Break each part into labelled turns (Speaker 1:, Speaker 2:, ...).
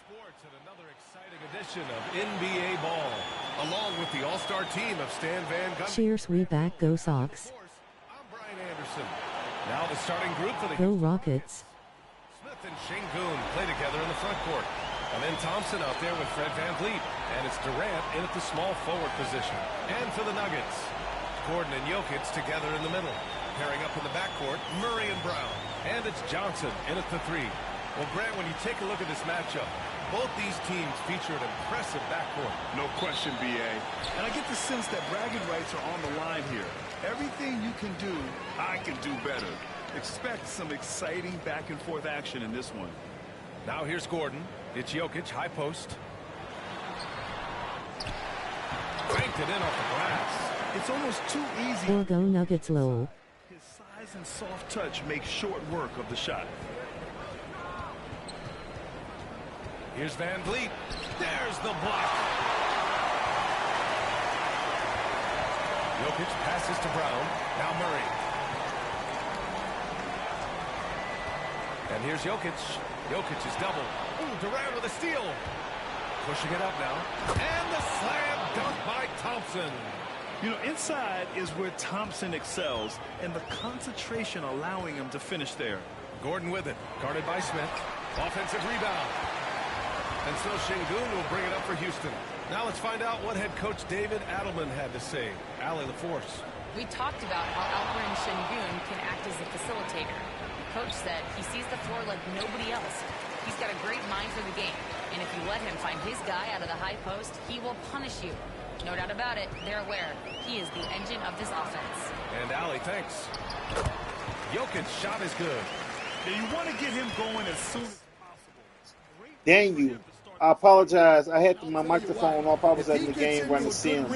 Speaker 1: Sports and another exciting edition of NBA ball, along with the all-star team of Stan Van Gundy.
Speaker 2: Cheers, we back, go Sox.
Speaker 1: I'm Brian Anderson. Now the starting group for the
Speaker 2: Go Rockets.
Speaker 1: Smith and Şengün play together in the front court. And then Thompson out there with Fred VanVleet. And it's Durant in at the small forward position. And for the Nuggets, Gordon and Jokic together in the middle. Pairing up in the backcourt, Murray and Brown. And it's Johnson in at the three. Well, Grant, when you take a look at this matchup, both these teams feature an impressive backcourt.
Speaker 3: No question, B.A. And I get the sense that bragging rights are on the line here. Everything you can do, I can do better. Expect some exciting back-and-forth action in this one.
Speaker 1: Now here's Gordon. It's Jokic, high post. Banked it in off the glass.
Speaker 3: It's almost too easy.
Speaker 2: Or go Nuggets low.
Speaker 3: His size and soft touch make short work of the shot.
Speaker 1: Here's VanVleet. There's the block. Jokic passes to Brown. Now Murray. And here's Jokic. Jokic is double. Ooh, Durant with a steal. Pushing it up now. And the slam dunk by Thompson.
Speaker 3: You know, inside is where Thompson excels, and the concentration allowing him to finish there.
Speaker 1: Gordon with it. Guarded by Smith. Offensive rebound. And so Şengün will bring it up for Houston. Now let's find out what head coach David Adelman had to say. Allie, the force.
Speaker 4: We talked about how Alperen Şengün can act as a facilitator. Coach said he sees the floor like nobody else. He's got a great mind for the game. And if you let him find his guy out of the high post, he will punish you. No doubt about it, they're aware. He is the engine of this offense.
Speaker 1: And Allie, thanks. Jokic's shot is good.
Speaker 3: Now you want to get him going as soon as possible.
Speaker 5: Dang you. I apologize. I had my microphone off. I was at the game running sim.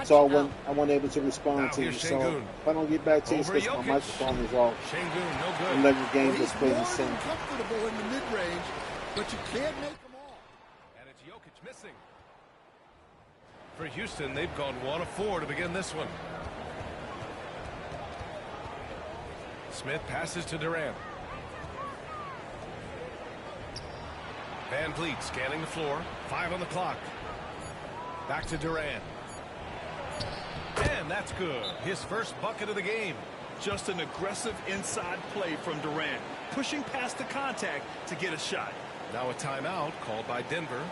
Speaker 5: So I wasn't able to respond to you. So if I don't get back to you, it's because my microphone is off.
Speaker 1: Şengün, no good.
Speaker 5: I'm letting the game just play the sim.
Speaker 6: Comfortable in the mid-range, but you can't make them all.
Speaker 1: And it's Jokic missing. For Houston, they've gone 1 of 4 to begin this one. Smith passes to Durant. VanVleet scanning the floor. 5 on the clock. Back to Durant. And that's good. His first bucket of the game.
Speaker 3: Just an aggressive inside play from Durant, pushing past the contact to get a shot.
Speaker 1: Now a timeout called by Denver.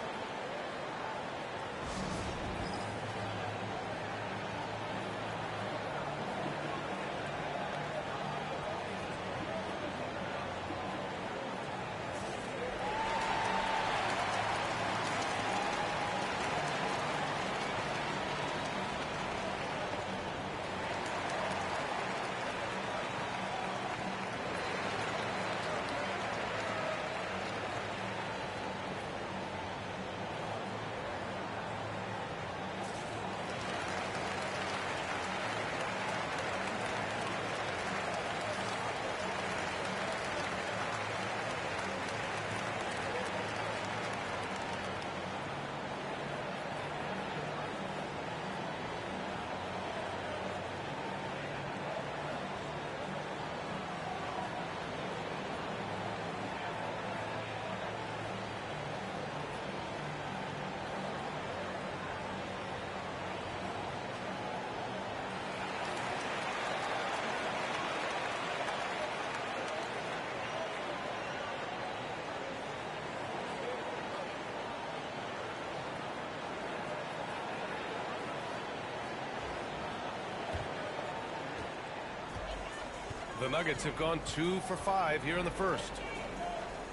Speaker 1: The Nuggets have gone 2 for 5 here in the first.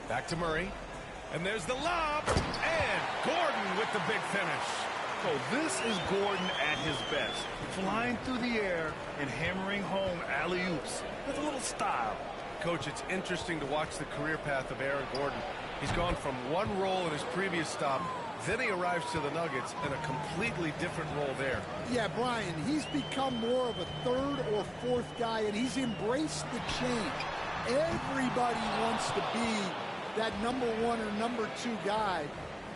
Speaker 1: Back to Murray. And there's the lob. And Gordon with the big finish.
Speaker 3: So this is Gordon at his best. Flying through the air and hammering home alley-oops with a little style.
Speaker 1: Coach, it's interesting to watch the career path of Aaron Gordon. He's gone from one role in his previous stop, then he arrives to the Nuggets in a completely different role there.
Speaker 6: Yeah, Brian, he's become more of a third or fourth guy, and he's embraced the change. Everybody wants to be that number 1 or number 2 guy,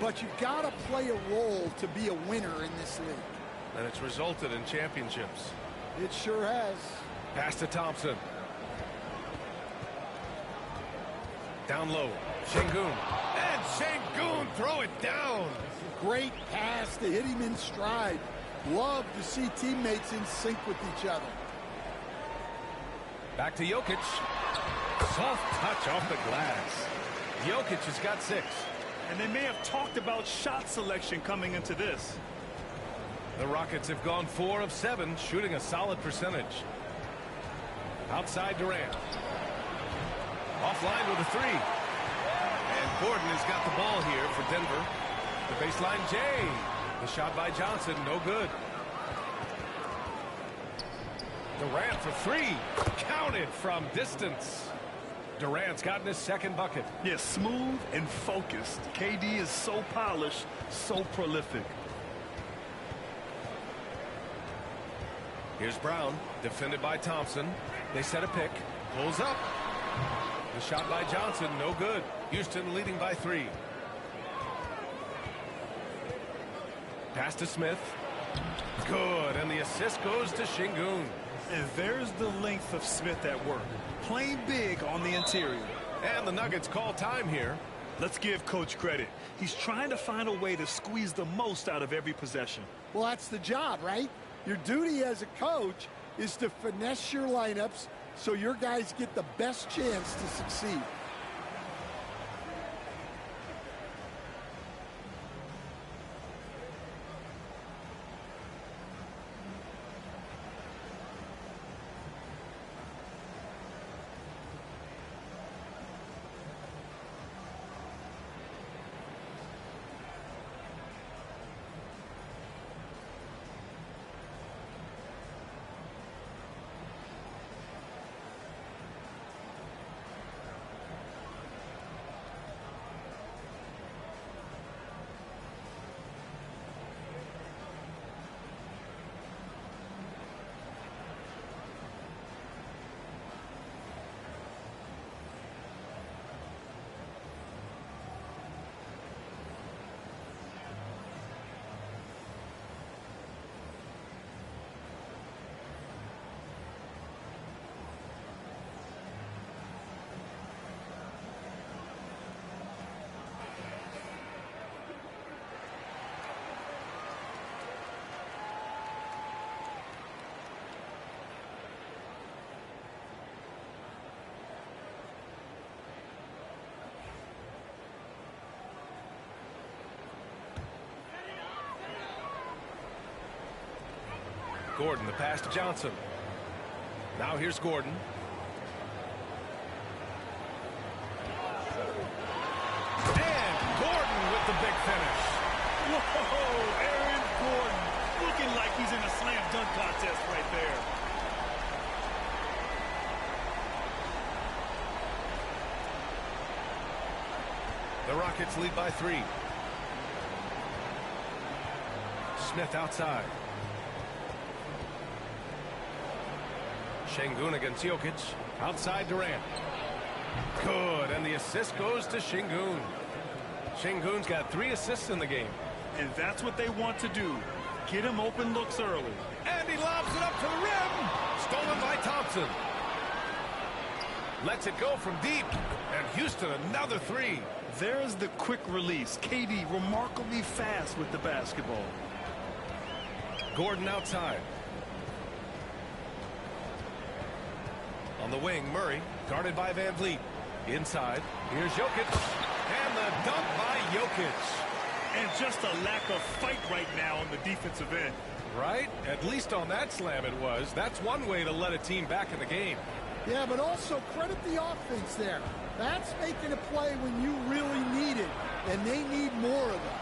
Speaker 6: but you've got to play a role to be a winner in this league.
Speaker 1: And it's resulted in championships.
Speaker 6: It sure has.
Speaker 1: Pass to Thompson. Down low. Şengün. And Şengün throw it down.
Speaker 6: Great pass to hit him in stride. Love to see teammates in sync with each other.
Speaker 1: Back to Jokic. Soft touch off the glass. Jokic has got 6.
Speaker 3: And they may have talked about shot selection coming into this.
Speaker 1: The Rockets have gone 4 of 7, shooting a solid percentage. Outside Durant. Offline with a 3. And Gordon has got the ball here for Denver. The baseline J. The shot by Johnson, no good. Durant for 3. Counted from distance. Durant's gotten his second bucket.
Speaker 3: Yeah, smooth and focused. KD is so polished, so prolific.
Speaker 1: Here's Brown, defended by Thompson. They set a pick. Pulls up. The shot by Johnson, no good. Houston leading by 3. Pass to Smith. Good, and the assist goes to Şengün.
Speaker 3: And there's the length of Smith at work. Playing big on the interior.
Speaker 1: And the Nuggets call time here.
Speaker 3: Let's give Coach credit. He's trying to find a way to squeeze the most out of every possession.
Speaker 6: Well, that's the job, right? Your duty as a coach is to finesse your lineups so your guys get the best chance to succeed.
Speaker 1: Gordon, the pass to Johnson. Now here's Gordon. And Gordon with the big finish.
Speaker 3: Whoa, Aaron Gordon looking like he's in a slam dunk contest right there.
Speaker 1: The Rockets lead by 3. Smith outside. Şengün against Jokic. Outside Durant. Good, and the assist goes to Şengün. Şengün's got 3 assists in the game.
Speaker 3: And that's what they want to do. Get him open looks early.
Speaker 1: And he lobs it up to the rim. Stolen by Thompson. Lets it go from deep. And Houston another 3.
Speaker 3: There's the quick release. KD remarkably fast with the basketball.
Speaker 1: Gordon outside. On the wing, Murray, guarded by Van Vliet. Inside, here's Jokic. And the dunk by Jokic.
Speaker 3: And just a lack of fight right now on the defensive end.
Speaker 1: Right? At least on that slam it was. That's one way to let a team back in the game.
Speaker 6: Yeah, but also credit the offense there. That's making a play when you really need it, and they need more of it.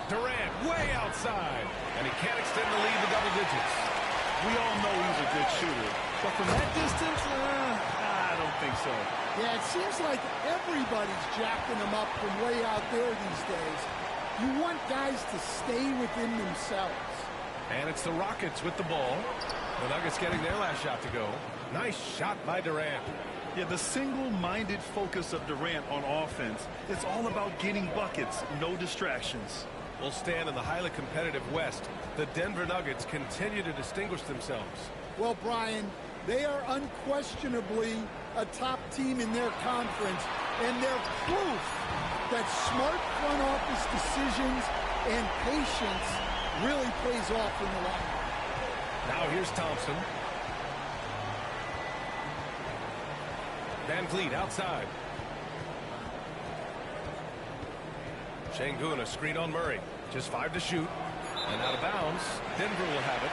Speaker 1: Durant way outside, and he can't extend the lead to double digits.
Speaker 3: We all know he's a good shooter, but from that distance, I don't think so.
Speaker 6: Yeah, it seems like everybody's jacking them up from way out there these days. You want guys to stay within themselves.
Speaker 1: And it's the Rockets with the ball. The Nuggets getting their last shot to go. Nice shot by Durant.
Speaker 3: Yeah, the single-minded focus of Durant on offense, it's all about getting buckets, no distractions.
Speaker 1: Will stand in the highly competitive West. The Denver Nuggets continue to distinguish themselves.
Speaker 6: Well, Brian, they are unquestionably a top team in their conference, and they're proof that smart front office decisions and patience really pays off in the long run.
Speaker 1: Now here's Thompson. Van Vliet outside. Şengün, a screen on Murray. Just 5 to shoot. And out of bounds. Denver will have it.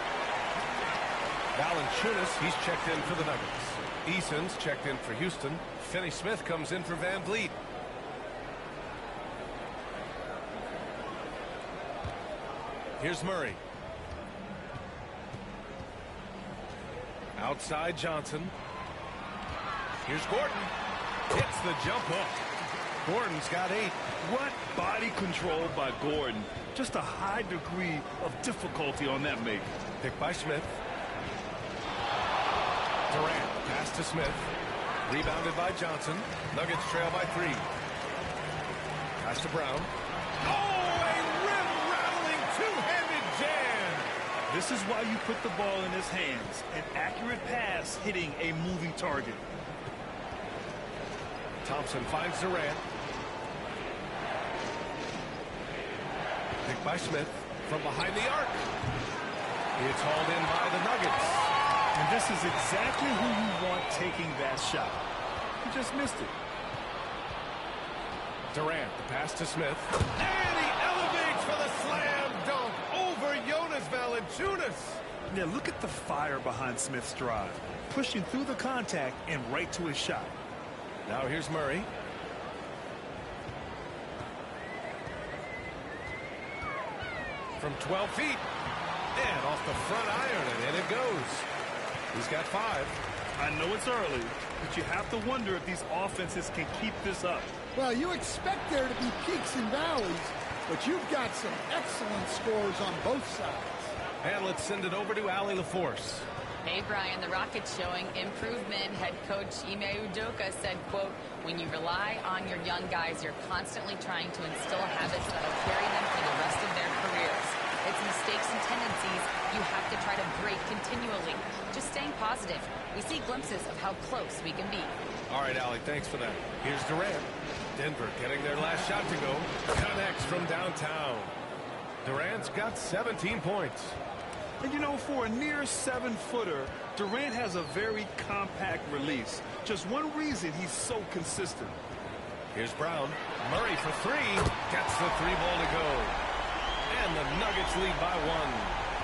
Speaker 1: Valanciunas, he's checked in for the Nuggets. Eason's checked in for Houston. Finney-Smith comes in for Van Vliet. Here's Murray. Outside Johnson. Here's Gordon. Hits the jump hook. Gordon's got 8.
Speaker 3: What body control by Gordon. Just a high degree of difficulty on that make.
Speaker 1: Picked by Smith. Durant, pass to Smith. Rebounded by Johnson. Nuggets trail by 3. Pass to Brown. Oh, a rim-rattling two-handed jam.
Speaker 3: This is why you put the ball in his hands. An accurate pass hitting a moving target.
Speaker 1: Thompson finds Durant. Picked by Smith from behind the arc. It's hauled in by the Nuggets.
Speaker 3: And this is exactly who you want taking that shot. He just missed it.
Speaker 1: Durant, the pass to Smith. And he elevates for the slam dunk over Jonas Valanciunas.
Speaker 3: Now look at the fire behind Smith's drive. Pushing through the contact and right to his shot.
Speaker 1: Now here's Murray. From 12 feet. And off the front iron, and in it goes. He's got 5.
Speaker 3: I know it's early, but you have to wonder if these offenses can keep this up.
Speaker 6: Well, you expect there to be peaks and valleys, but you've got some excellent scores on both sides.
Speaker 1: And let's send it over to Allie LaForce.
Speaker 4: Hey, Brian, the Rockets showing improvement. Head coach Ime Udoka said, quote, when you rely on your young guys, you're constantly trying to instill habits that will carry them for the rest of their careers. It's mistakes and tendencies you have to try to break continually. Just staying positive. We see glimpses of how close we can be.
Speaker 1: All right, Allie, thanks for that. Here's Durant. Denver getting their last shot to go. Connects from downtown. Durant's got 17 points.
Speaker 3: And you know, for a near 7-footer, Durant has a very compact release. Just one reason he's so consistent.
Speaker 1: Here's Brown. Murray for 3. Gets the 3-ball to go. And the Nuggets lead by 1.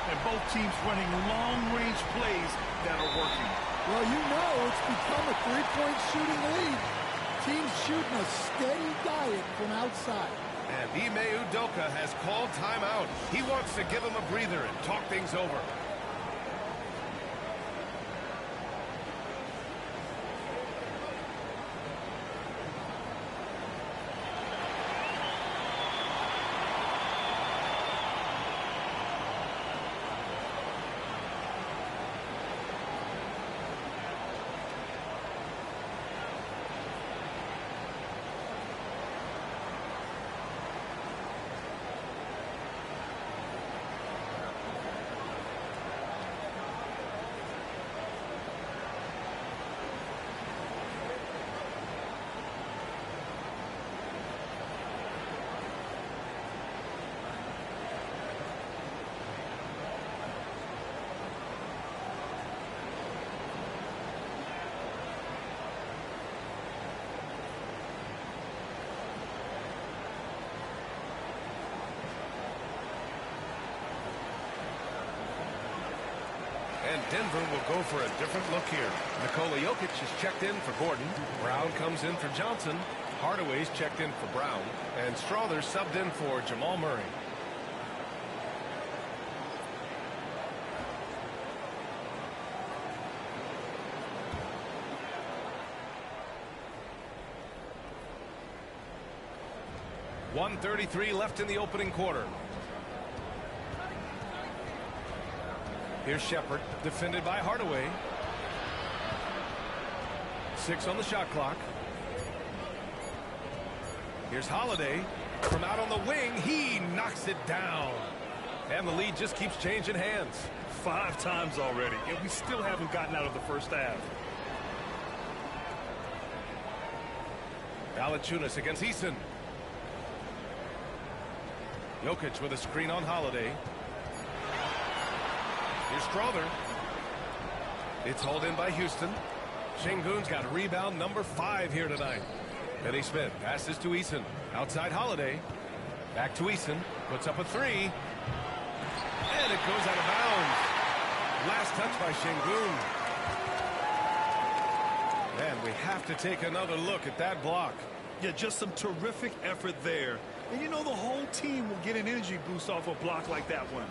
Speaker 3: And both teams running long-range plays that are working.
Speaker 6: Well, you know it's become a 3-point shooting lead. Teams shooting a steady diet from outside.
Speaker 1: And Ime Udoka has called timeout. He wants to give him a breather and talk things over. And Denver will go for a different look here. Nikola Jokic is checked in for Gordon. Brown comes in for Johnson. Hardaway's checked in for Brown. And Strother's subbed in for Jamal Murray. .133 left in the opening quarter. Here's Shepard, defended by Hardaway. 6 on the shot clock. Here's Holiday. From out on the wing, he knocks it down. And the lead just keeps changing hands.
Speaker 3: 5 times already, and we still haven't gotten out of the first half.
Speaker 1: Valanciunas against Eason. Jokic with a screen on Holiday. Here's Strother. It's hauled in by Houston. Şengün's got rebound number 5 here tonight. Finney Smith passes to Eason. Outside Holiday. Back to Eason. Puts up a 3. And it goes out of bounds. Last touch by Şengün. And we have to take another look at that block.
Speaker 3: Yeah, just some terrific effort there. And you know, the whole team will get an energy boost off a block like that one.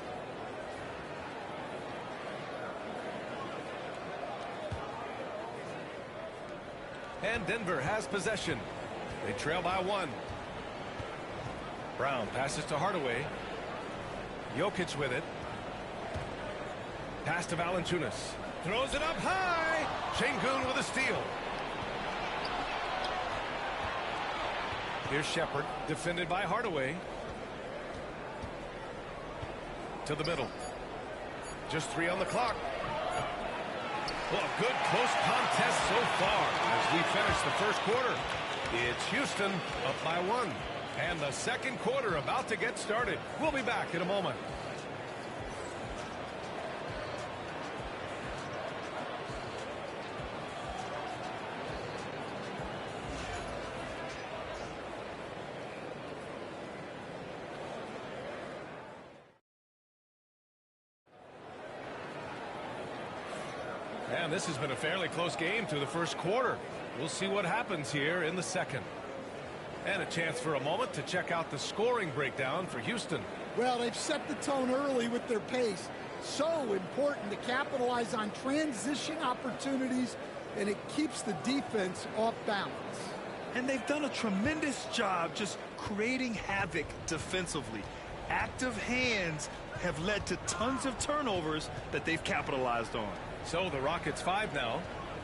Speaker 1: And Denver has possession. They trail by 1. Brown passes to Hardaway. Jokic with it. Pass to Valanciunas. Throws it up high. Şengün with a steal. Here's Shepherd, defended by Hardaway. To the middle. Just 3 on the clock. Well, a good close contest so far as we finish the first quarter. It's Houston up by 1. And the second quarter about to get started. We'll be back in a moment. And this has been a fairly close game through the first quarter. We'll see what happens here in the second. And a chance for a moment to check out the scoring breakdown for Houston.
Speaker 6: Well, they've set the tone early with their pace. So important to capitalize on transition opportunities, and it keeps the defense off balance.
Speaker 3: And they've done a tremendous job just creating havoc defensively. Active hands have led to tons of turnovers that they've capitalized on.
Speaker 1: So the Rockets 5 now.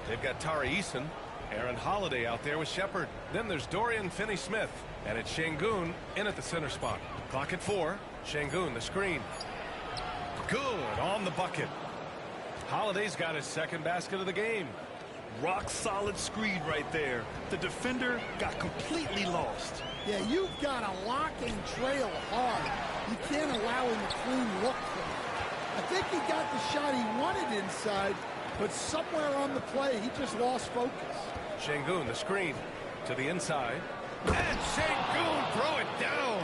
Speaker 1: They've got Tari Eason, Aaron Holiday out there with Shepherd. Then there's Dorian Finney-Smith. And it's Şengün in at the center spot. Clock at 4. Şengün, the screen. Good on the bucket. Holiday's got his second basket of the game.
Speaker 3: Rock solid screen right there. The defender got completely lost.
Speaker 6: Yeah, you've got to lock and trail hard. You can't allow him a clean look for him. I think he got the shot he wanted inside, but somewhere on the play, he just lost focus.
Speaker 1: Şengün, the screen, to the inside. And Şengün, throw it down.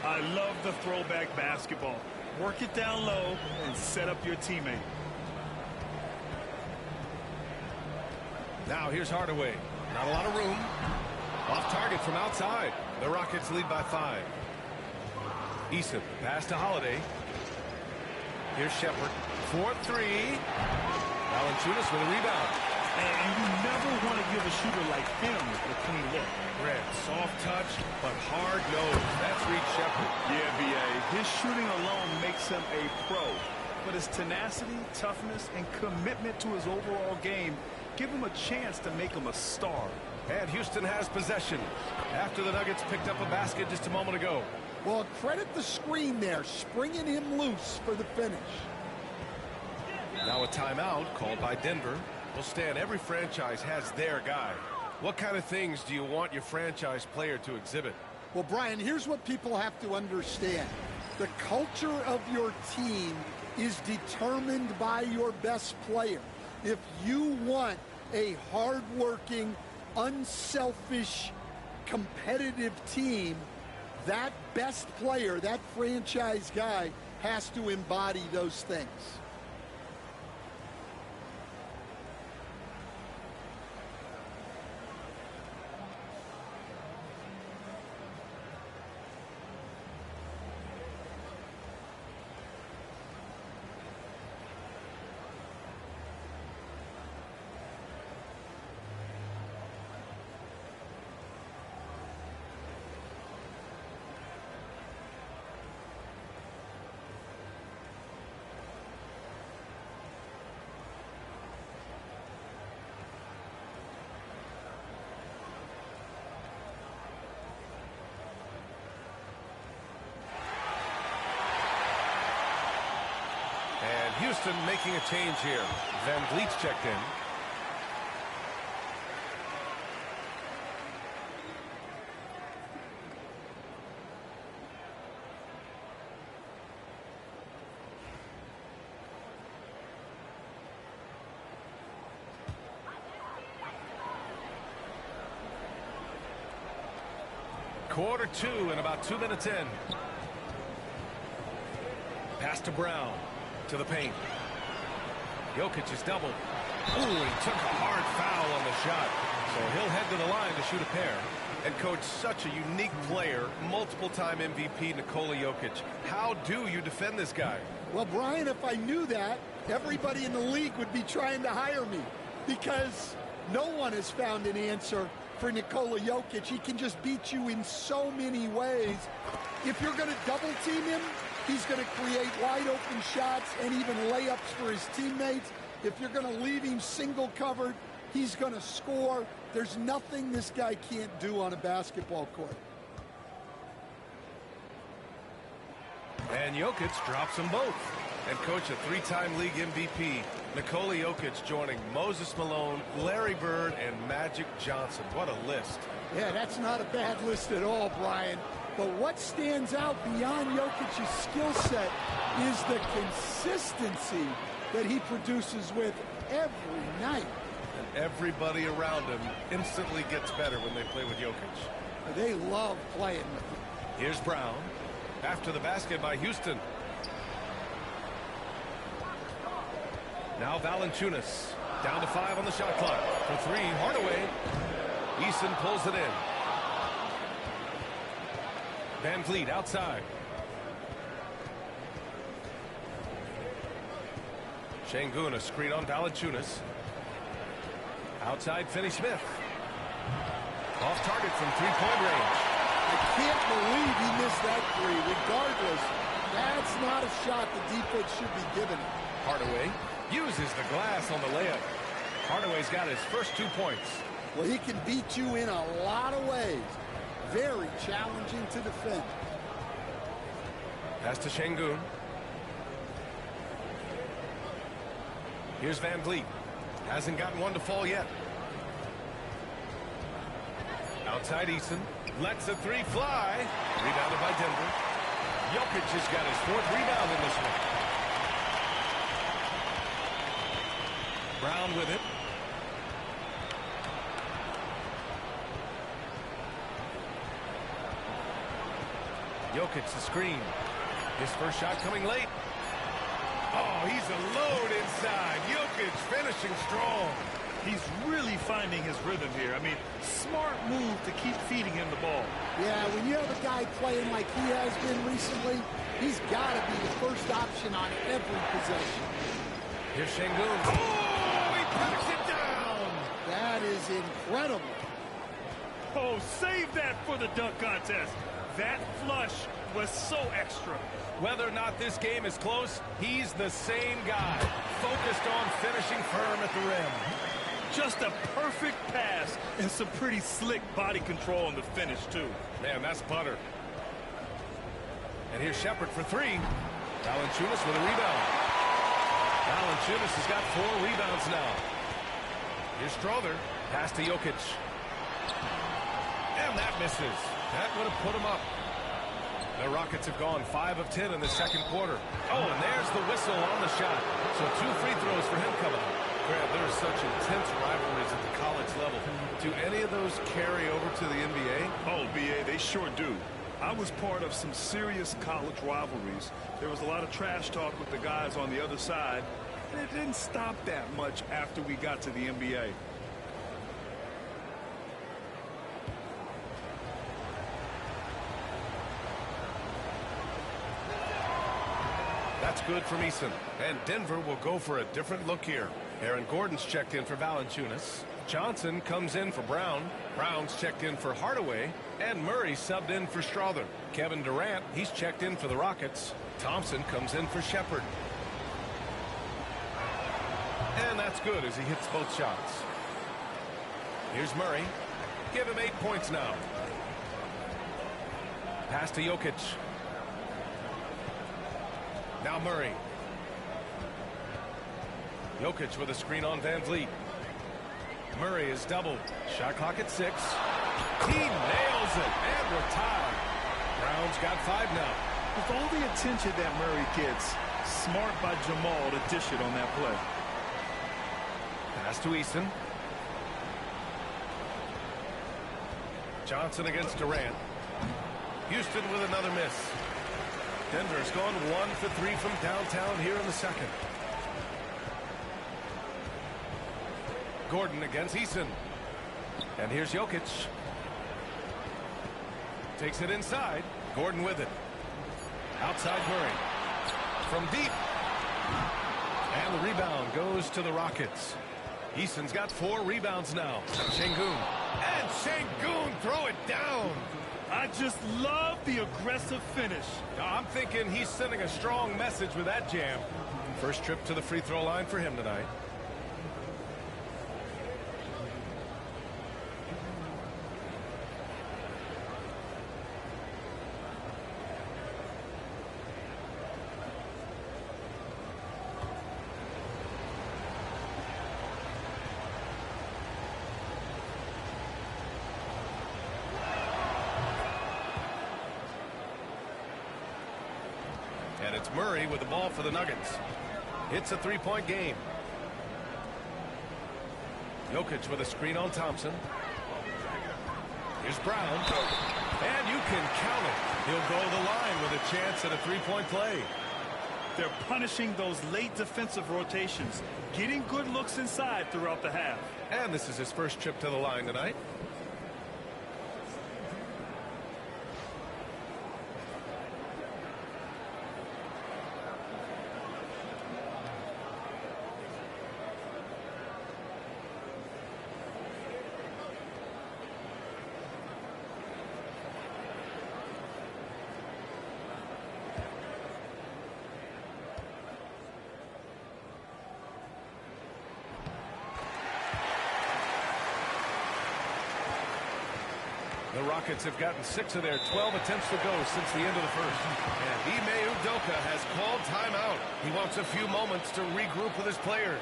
Speaker 3: I love the throwback basketball. Work it down low and set up your teammate.
Speaker 1: Now here's Hardaway. Not a lot of room. Off target from outside. The Rockets lead by 5. Eason, pass to Holiday. Here's Shepherd. 4-3. Valanciunas with a rebound.
Speaker 3: And you never want to give a shooter like him a clean look.
Speaker 1: Red, soft touch, but hard nose. That's Reed Shepherd.
Speaker 3: Yeah, B.A. His shooting alone makes him a pro. But his tenacity, toughness, and commitment to his overall game give him a chance to make him a star.
Speaker 1: And Houston has possession after the Nuggets picked up a basket just a moment ago.
Speaker 6: Well, credit the screen there, springing him loose for the finish.
Speaker 1: Now a timeout called by Denver. Well, Stan, every franchise has their guy. What kind of things do you want your franchise player to exhibit?
Speaker 6: Well, Brian, here's what people have to understand. The culture of your team is determined by your best player. If you want a hardworking, unselfish, competitive team, that best player, that franchise guy, has to embody those things.
Speaker 1: Houston making a change here. Van Vliet's checked in. Quarter 2 and about 2 minutes in. Pass to Brown. To the paint. Jokic is doubled. Ooh, he took a hard foul on the shot. So he'll head to the line to shoot a pair. And coach, such a unique player, multiple-time MVP Nikola Jokic. How do you defend this guy?
Speaker 6: Well, Brian, if I knew that, everybody in the league would be trying to hire me, because no one has found an answer for Nikola Jokic. He can just beat you in so many ways. If you're going to double team him, he's going to create wide open shots and even layups for his teammates. If you're going to leave him single covered, he's going to score. There's nothing this guy can't do on a basketball court.
Speaker 1: And Jokic drops them both. And coach, a three-time league MVP, Nikola Jokic joining Moses Malone, Larry Bird, and Magic Johnson. What a list.
Speaker 6: Yeah, that's not a bad list at all, Brian. But what stands out beyond Jokic's skill set is the consistency that he produces with every night.
Speaker 1: And everybody around him instantly gets better when they play with Jokic.
Speaker 6: They love playing with him.
Speaker 1: Here's Brown. After the basket by Houston. Now Valanciunas. Down to 5 on the shot clock. For 3, Hardaway. Eason pulls it in. Van Vliet outside. Şengün, a screen on Valanciunas. Outside Finney-Smith. Off target from three-point range.
Speaker 6: I can't believe he missed that three. Regardless, that's not a shot the defense should be giving him.
Speaker 1: Hardaway uses the glass on the layup. Hardaway's got his first 2 points.
Speaker 6: Well, he can beat you in a lot of ways. Very challenging to defend.
Speaker 1: Pass to Şengün. Here's Van Vliet. Hasn't gotten one to fall yet. Outside Eason. Lets a 3 fly. Rebounded by Denver. Jokic has got his 4th rebound in this one. Brown with it. Jokic the screen. His first shot coming late. Oh, he's a load inside. Jokic finishing strong.
Speaker 3: He's really finding his rhythm here. I mean, smart move to keep feeding him the ball.
Speaker 6: Yeah, when you have a guy playing like he has been recently, he's got to be the first option on every possession.
Speaker 1: Here's Şengün. Oh, he knocks it down.
Speaker 6: That is incredible.
Speaker 3: Oh, save that for the dunk contest. That flush was so extra.
Speaker 1: Whether or not this game is close, he's the same guy, focused on finishing firm at the rim.
Speaker 3: Just a perfect pass and some pretty slick body control on the finish, too.
Speaker 1: Man, that's butter. And here's Shepherd for 3. Valanciunas with a rebound. Valanciunas has got 4 rebounds now. Here's Strother. Pass to Jokic. And that misses. That would have put him up. The Rockets have gone 5 of 10 in the second quarter. Oh, and there's the whistle on the shot. So 2 free throws for him coming up. Grant, there's such intense rivalries at the college level. Do any of those carry over to the NBA?
Speaker 3: Oh, BA, they sure do. I was part of some serious college rivalries. There was a lot of trash talk with the guys on the other side, and it didn't stop that much after we got to the NBA.
Speaker 1: That's good from Eason. And Denver will go for a different look here. Aaron Gordon's checked in for Valanciunas. Johnson comes in for Brown. Brown's checked in for Hardaway. And Murray subbed in for Strother. Kevin Durant, he's checked in for the Rockets. Thompson comes in for Shepherd. And that's good as he hits both shots. Here's Murray. Give him 8 points now. Pass to Jokic. Now Murray. Jokic with a screen on Van Vliet. Murray is doubled. Shot clock at 6. He nails it, and we're tied. Brown's got 5 now.
Speaker 3: With all the attention that Murray gets, smart by Jamal to dish it on that play.
Speaker 1: Pass to Eason. Johnson against Durant. Houston with another miss. Denver's gone 1 for 3 from downtown here in the second. Gordon against Eason. And here's Jokic. Takes it inside. Gordon with it. Outside Murray. From deep. And the rebound goes to the Rockets. Eason's got 4 rebounds now. Şengün. And Şengün throw it down.
Speaker 3: I just love the aggressive finish.
Speaker 1: I'm thinking he's sending a strong message with that jam. First trip to the free throw line for him tonight. And it's Murray with the ball for the Nuggets. It's a 3-point game. Jokic with a screen on Thompson. Here's Brown. And you can count it. He'll go to the line with a chance at a 3-point play.
Speaker 3: They're punishing those late defensive rotations, getting good looks inside throughout the half.
Speaker 1: And this is his first trip to the line tonight. The Rockets have gotten 6 of their 12 attempts to go since the end of the first. And Ime Udoka has called timeout. He wants a few moments to regroup with his players.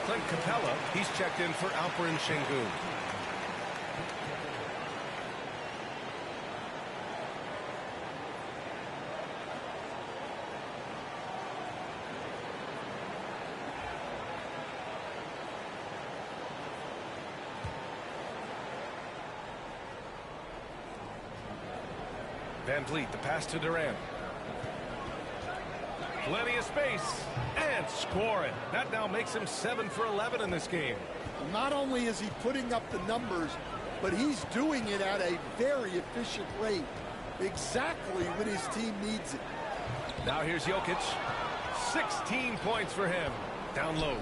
Speaker 1: Clint Capella, he's checked in for Alperen Şengün. Van Vliet, the pass to Durant. Plenty of space, and score it. That now makes him 7 for 11 in this game.
Speaker 6: Not only is he putting up the numbers, but he's doing it at a very efficient rate. Exactly when his team needs it.
Speaker 1: Now here's Jokic. 16 points for him. Down low.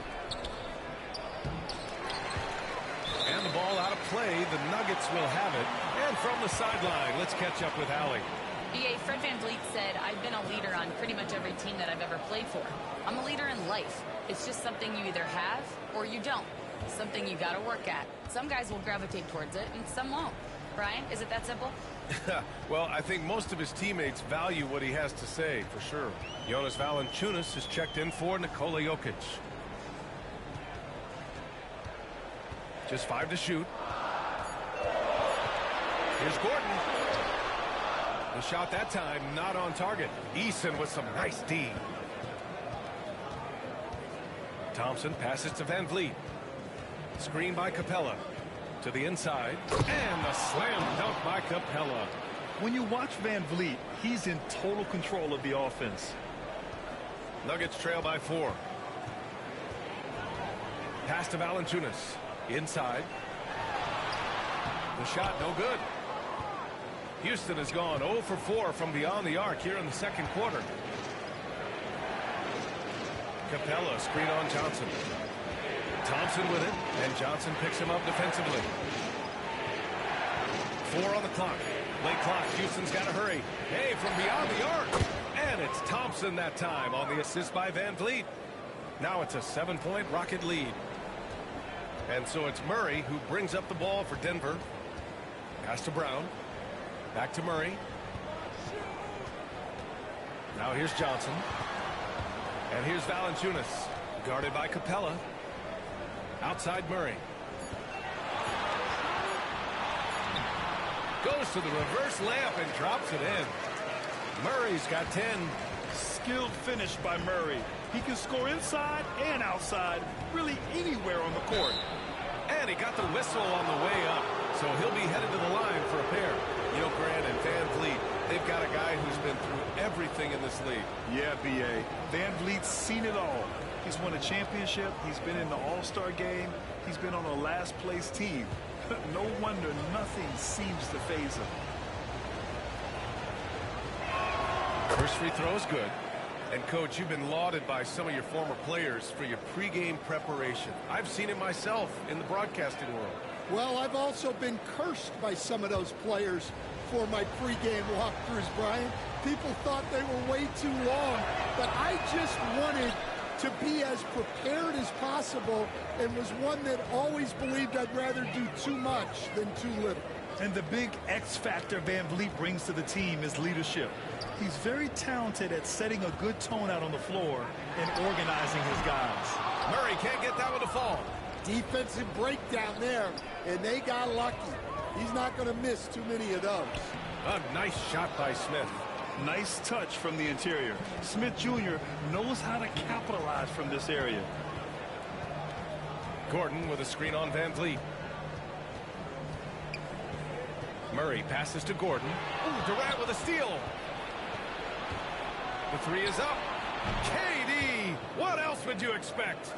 Speaker 1: And the ball out of play. The Nuggets will have it. And from the sideline, let's catch up with Allie.
Speaker 4: BA, Fred VanVleet said, I've been a leader on pretty much every team that I've ever played for. I'm a leader in life. It's just something you either have or you don't. Something you got to work at. Some guys will gravitate towards it and some won't. Brian, is it that simple?
Speaker 1: Well, I think most of his teammates value what he has to say, for sure. Jonas Valanciunas has checked in for Nikola Jokic. Just 5 to shoot. Here's Gordon. The shot that time not on target. Eason with some nice D. Thompson passes to Van Vliet. Screen by Capella. To the inside. And the slam dunk by Capella.
Speaker 3: When you watch Van Vliet, he's in total control of the offense.
Speaker 1: Nuggets trail by 4. Pass to Valanciunas. Inside. The shot no good. Houston has gone 0 for 4 from beyond the arc here in the second quarter. Capella screen on Johnson. Thompson with it, and Johnson picks him up defensively. 4 on the clock. Late clock. Houston's got to hurry. Hey, from beyond the arc. And it's Thompson that time on the assist by Van Vliet. Now it's a 7-point Rocket lead. And so it's Murray who brings up the ball for Denver. Pass to Brown. Back to Murray. Now here's Johnson. And here's Valanciunas. Guarded by Capella. Outside Murray. Goes to the reverse layup and drops it in. Murray's got 10.
Speaker 3: Skilled finish by Murray. He can score inside and outside, really anywhere on the court.
Speaker 1: And he got the whistle on the way up, so he'll be headed to the line for a pair. Grant and Van Vliet, they've got a guy who's been through everything in this league.
Speaker 3: Yeah, B.A. Van Vliet's seen it all. He's won a championship. He's been in the All-Star game. He's been on a last-place team. No wonder nothing seems to faze him.
Speaker 1: First free throw is good. And, Coach, you've been lauded by some of your former players for your pregame preparation. I've seen it myself in the broadcasting world.
Speaker 6: Well, I've also been cursed by some of those players for my pregame walkthroughs, Brian. People thought they were way too long, but I just wanted to be as prepared as possible and was one that always believed I'd rather do too much than too little.
Speaker 3: And the big X factor Van Vliet brings to the team is leadership. He's very talented at setting a good tone out on the floor and organizing his guys.
Speaker 1: Murray can't get that one to fall.
Speaker 6: Defensive breakdown there, and they got lucky. He's not going to miss too many of those.
Speaker 1: A nice shot by Smith.
Speaker 3: Nice touch from the interior. Smith Jr. knows how to capitalize from this area.
Speaker 1: Gordon with a screen on Van Vliet. Murray passes to Gordon. Ooh, Durant with a steal. The three is up. KD, what else would you expect?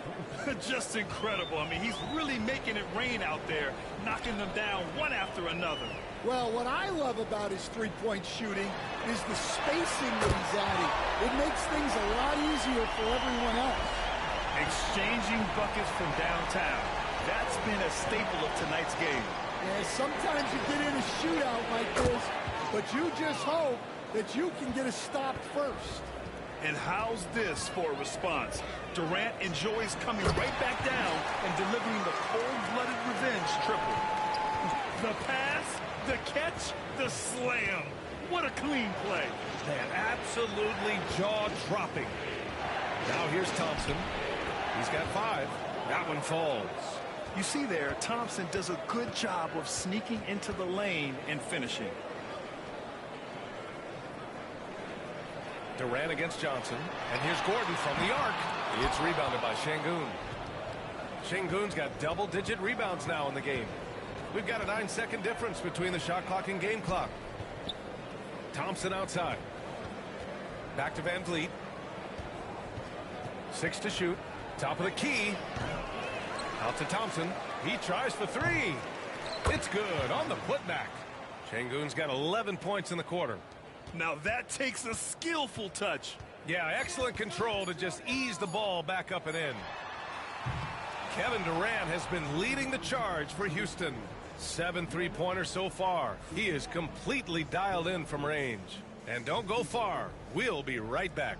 Speaker 3: Just incredible. I mean, he's really making it rain out there, knocking them down one after another.
Speaker 6: Well, what I love about his three-point shooting is the spacing that he's adding. It makes things a lot easier for everyone else.
Speaker 3: Exchanging buckets from downtown. That's been a staple of tonight's game.
Speaker 6: Yeah, sometimes you get in a shootout like this, but you just hope that you can get a stop first.
Speaker 3: And how's this for a response? Durant enjoys coming right back down and delivering the cold-blooded revenge triple. The pass, the catch, the slam. What a clean play.
Speaker 1: Man, absolutely jaw-dropping. Now here's Thompson. He's got 5. That one falls.
Speaker 3: You see there, Thompson does a good job of sneaking into the lane and finishing.
Speaker 1: Durant against Johnson. And here's Gordon from the arc. It's rebounded by Şengün. Şengün's got double-digit rebounds now in the game. We've got a 9-second difference between the shot clock and game clock. Thompson outside. Back to Van Vliet. 6 to shoot. Top of the key. Out to Thompson. He tries for 3. It's good on the putback. Şengün's got 11 points in the quarter.
Speaker 3: Now that takes a skillful touch.
Speaker 1: Yeah, excellent control to just ease the ball back up and in. Kevin Durant has been leading the charge for Houston. 7 3-pointers so far. He is completely dialed in from range. And don't go far. We'll be right back.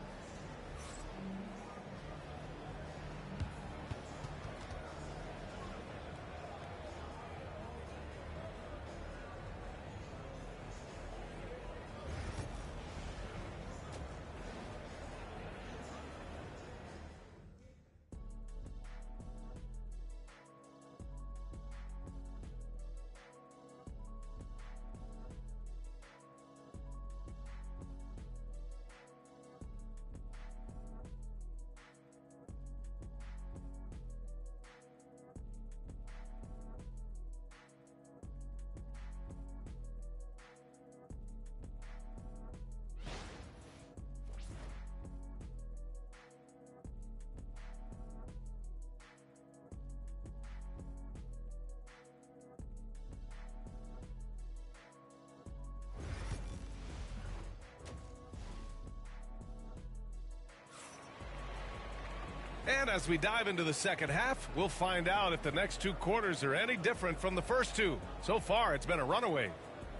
Speaker 1: And as we dive into the second half, we'll find out if the next 2 quarters are any different from the first 2. So far, it's been a runaway.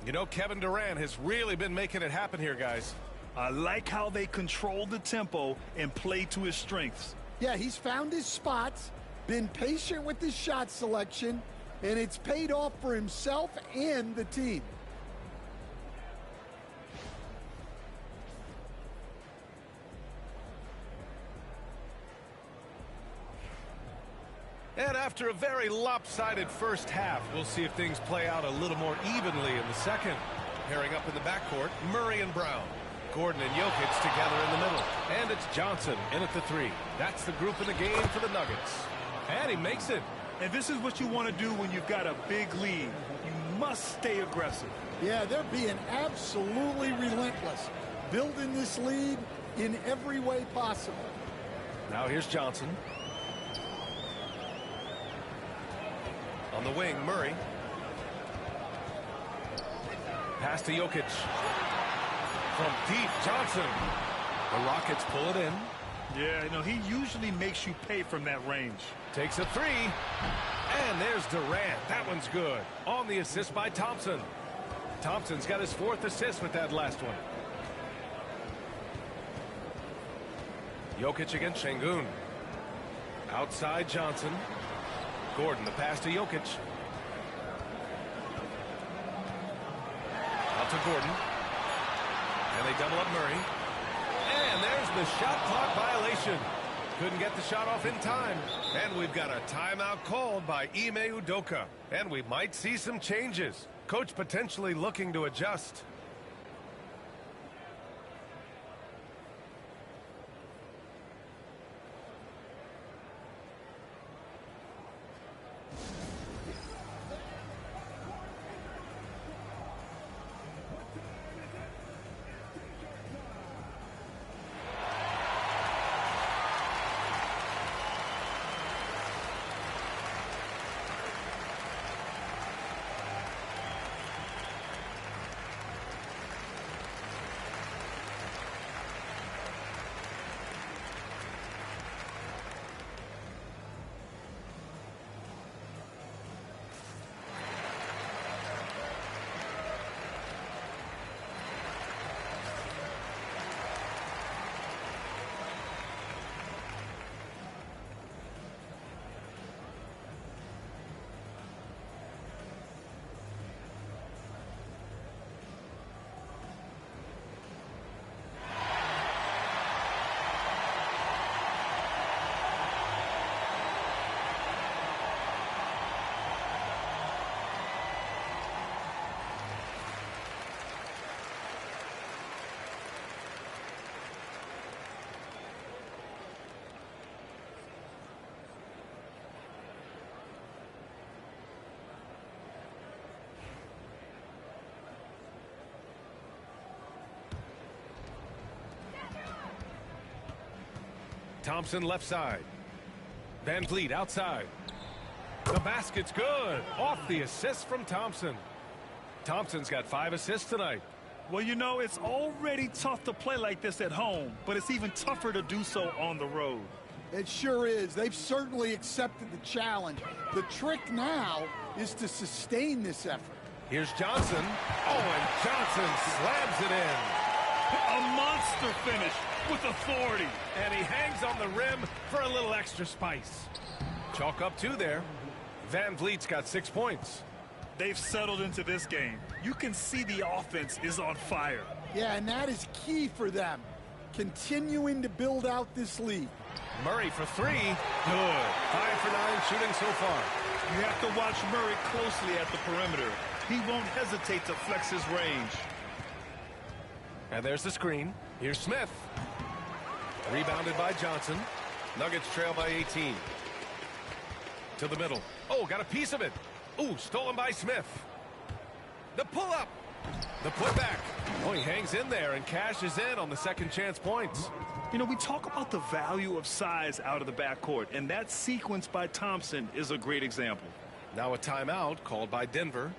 Speaker 1: You know, Kevin Durant has really been making it happen here, guys.
Speaker 3: I like how they control the tempo and play to his strengths.
Speaker 6: Yeah, he's found his spots, been patient with his shot selection, and it's paid off for himself and the team.
Speaker 1: And after a very lopsided first half, we'll see if things play out a little more evenly in the second. Pairing up in the backcourt, Murray and Brown. Gordon and Jokic together in the middle. And it's Johnson in at the 3. That's the group in the game for the Nuggets. And he makes it.
Speaker 3: And this is what you want to do when you've got a big lead. You must stay aggressive.
Speaker 6: Yeah, they're being absolutely relentless, building this lead in every way possible.
Speaker 1: Now here's Johnson. On the wing, Murray. Pass to Jokic. From deep, Johnson. The Rockets pull it in.
Speaker 3: Yeah, you know, he usually makes you pay from that range.
Speaker 1: Takes a 3. And there's Durant. That one's good. On the assist by Thompson. Thompson's got his 4th assist with that last one. Jokic against Şengün. Outside Johnson. Gordon, the pass to Jokic. Out to Gordon. And they double up Murray. And there's the shot clock violation. Couldn't get the shot off in time. And we've got a timeout called by Ime Udoka. And we might see some changes. Coach potentially looking to adjust. Thompson left side. Van Vliet outside. The basket's good. Off the assist from Thompson. Thompson's got 5 assists tonight.
Speaker 3: Well, you know, it's already tough to play like this at home, but it's even tougher to do so on the road.
Speaker 6: It sure is. They've certainly accepted the challenge. The trick now is to sustain this effort.
Speaker 1: Here's Johnson. Oh, and Johnson slams it in.
Speaker 3: A monster finish with authority.
Speaker 1: And he hangs on the rim for a little extra spice. Chalk up 2 there. Van Vliet's got 6 points.
Speaker 3: They've settled into this game. You can see the offense is on fire.
Speaker 6: Yeah, and that is key for them. Continuing to build out this lead.
Speaker 1: Murray for 3. Good. 5 for 9 shooting so far.
Speaker 3: You have to watch Murray closely at the perimeter. He won't hesitate to flex his range.
Speaker 1: And there's the screen. Here's Smith. Rebounded by Johnson. Nuggets trail by 18. To the middle. Oh, got a piece of it. Ooh, stolen by Smith. The pull-up. The putback. Oh, he hangs in there and cashes in on the second chance points.
Speaker 3: You know, we talk about the value of size out of the backcourt, and that sequence by Thompson is a great example.
Speaker 1: Now a timeout called by Denver.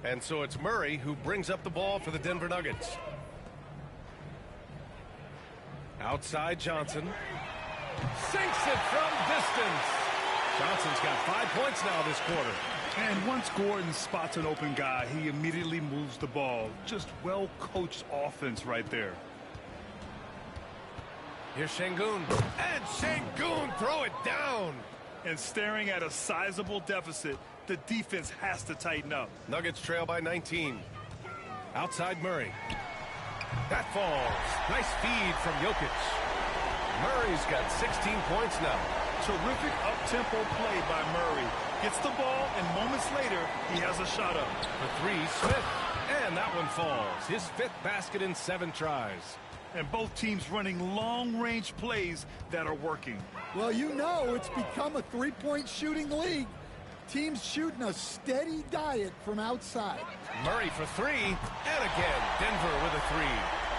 Speaker 1: And so it's Murray who brings up the ball for the Denver Nuggets. Outside Johnson. Sinks it from distance. Johnson's got 5 points now this quarter.
Speaker 3: And once Gordon spots an open guy, he immediately moves the ball. Just well-coached offense right there.
Speaker 1: Here's Şengün. And Şengün throw it down.
Speaker 3: And staring at a sizable deficit, the defense has to tighten up.
Speaker 1: Nuggets trail by 19. Outside Murray. That falls. Nice feed from Jokic. Murray's got 16 points now.
Speaker 3: Terrific up-tempo play by Murray. Gets the ball, and moments later, he has a shot up.
Speaker 1: For three, Smith. And that one falls. His 5th basket in 7 tries.
Speaker 3: And both teams running long-range plays that are working.
Speaker 6: Well, you know it's become a three-point shooting league. Teams shooting a steady diet from outside.
Speaker 1: Murray for 3. And again, Denver with a 3.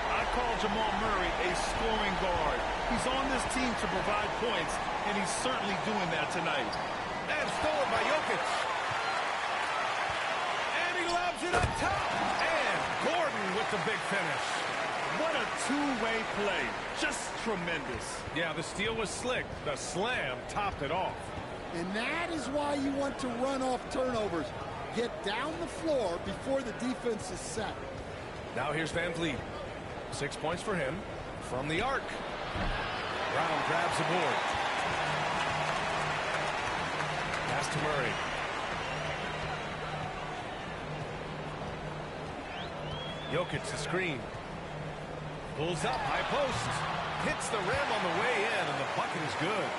Speaker 3: I call Jamal Murray a scoring guard. He's on this team to provide points, and he's certainly doing that tonight.
Speaker 1: And stolen by Jokic. And he lobs it up top. And Gordon with the big finish.
Speaker 3: What a two-way play. Just tremendous.
Speaker 1: Yeah, the steal was slick. The slam topped it off.
Speaker 6: And that is why you want to run off turnovers. Get down the floor before the defense is set.
Speaker 1: Now here's Van Vliet. 6 points for him from the arc. Brown grabs the board. Pass to Murray. Jokic the screen. Pulls up, high post. Hits the rim on the way in, and the bucket is good.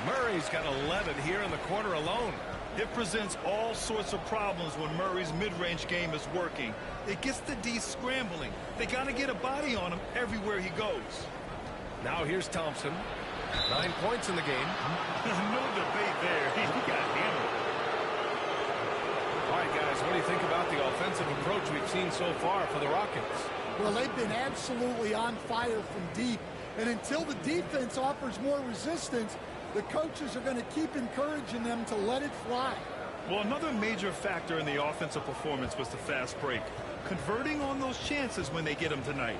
Speaker 1: Murray's got 11 here in the quarter alone.
Speaker 3: It presents all sorts of problems when Murray's mid-range game is working. It gets the D scrambling. They got to get a body on him everywhere he goes.
Speaker 1: Now here's Thompson. 9 points in the game.
Speaker 3: No debate there. He got hammered.
Speaker 1: All right, guys, what do you think about the offensive approach we've seen so far for the Rockets?
Speaker 6: Well, they've been absolutely on fire from deep. And until the defense offers more resistance, the coaches are going to keep encouraging them to let it fly.
Speaker 3: Well, another major factor in the offensive performance was the fast break. Converting on those chances when they get them tonight.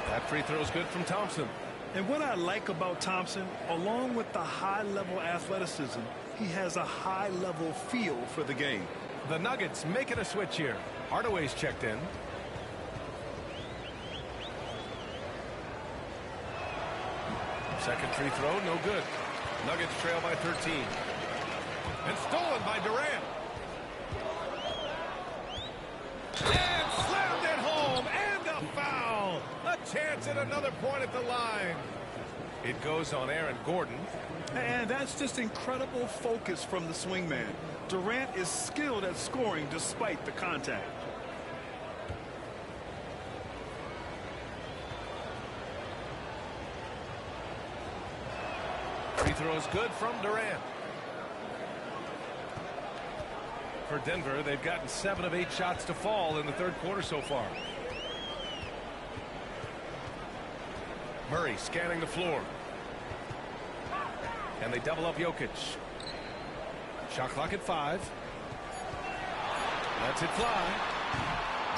Speaker 1: That free throw is good from Thompson.
Speaker 3: And what I like about Thompson, along with the high-level athleticism, he has a high-level feel for the game.
Speaker 1: The Nuggets making a switch here. Hardaway's checked in. Second free throw, no good. Nuggets trail by 13. And stolen by Durant. And slammed it home. And a foul. A chance at another point at the line. It goes on Aaron Gordon.
Speaker 3: And that's just incredible focus from the swingman. Durant is skilled at scoring despite the contact.
Speaker 1: Free throw is good from Durant. For Denver, they've gotten 7 of 8 shots to fall in the third quarter so far. Murray scanning the floor. And they double up Jokic. Shot clock at 5. Lets it fly.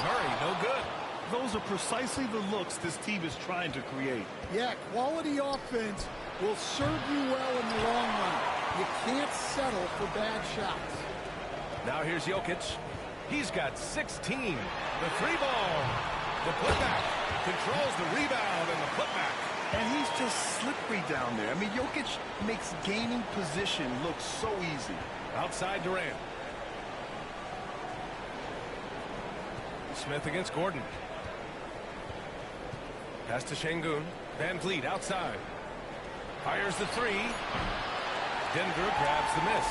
Speaker 1: Murray, no good.
Speaker 3: Those are precisely the looks this team is trying to create.
Speaker 6: Yeah, quality offense will serve you well in the long run. You can't settle for bad shots.
Speaker 1: Now here's Jokic. He's got 16. The 3-ball. The putback. Controls the rebound and the putback.
Speaker 3: And he's just slippery down there. I mean, Jokic makes gaining position look so easy.
Speaker 1: Outside Durant. Smith against Gordon. Pass to Şengün. Van Vliet outside. Fires the 3. Denver grabs the miss.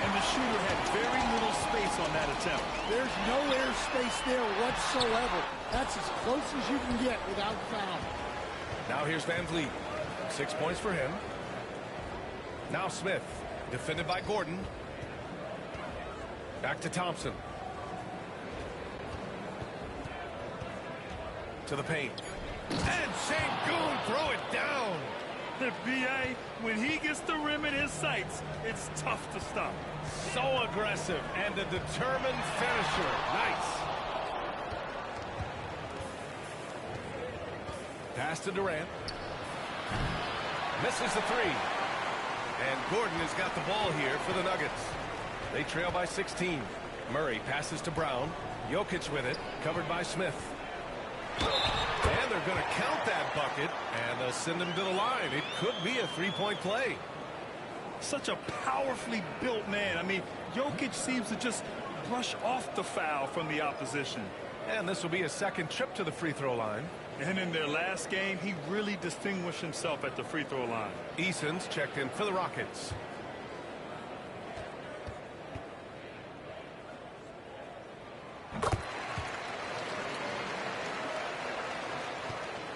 Speaker 3: And the shooter had very little space on that attempt.
Speaker 6: There's no air space there whatsoever. That's as close as you can get without foul.
Speaker 1: Now here's Van Vliet. 6 points for him. Now Smith. Defended by Gordon. Back to Thompson. To the paint. And Şengün throw it down.
Speaker 3: B.A., when he gets the rim in his sights, it's tough to stop.
Speaker 1: So aggressive and a determined finisher. Nice. Pass to Durant. Misses the three. And Gordon has got the ball here for the Nuggets. They trail by 16. Murray passes to Brown. Jokic with it, covered by Smith. And they're going to count that bucket, and they'll send him to the line. It could be a three-point play.
Speaker 3: Such a powerfully built man. I mean, Jokic seems to just brush off the foul from the opposition.
Speaker 1: And this will be a second trip to the free throw line.
Speaker 3: And in their last game, he really distinguished himself at the free throw line.
Speaker 1: Eason's checked in for the Rockets.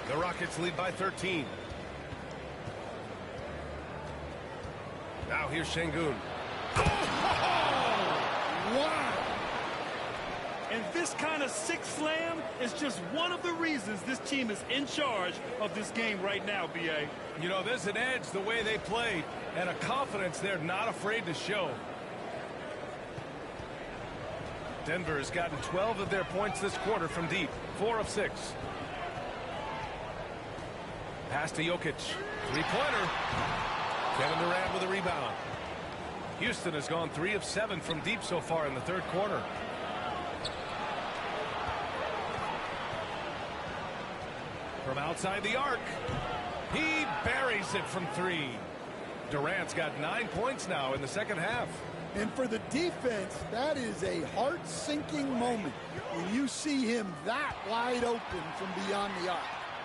Speaker 1: The Rockets lead by 13. Now here's Şengün.
Speaker 3: Wow! And this kind of sick slam is just one of the reasons this team is in charge of this game right now, B.A.
Speaker 1: You know, there's an edge the way they played and a confidence they're not afraid to show. Denver has gotten 12 of their points this quarter from deep, 4 of 6. Pass to Jokic. Three-pointer. Kevin Durant with a rebound. Houston has gone 3 of 7 from deep so far in the third quarter. From outside the arc. He buries it from 3. Durant's got 9 points now in the second half.
Speaker 6: And for the defense, that is a heart-sinking moment when you see him that wide open from beyond the arc.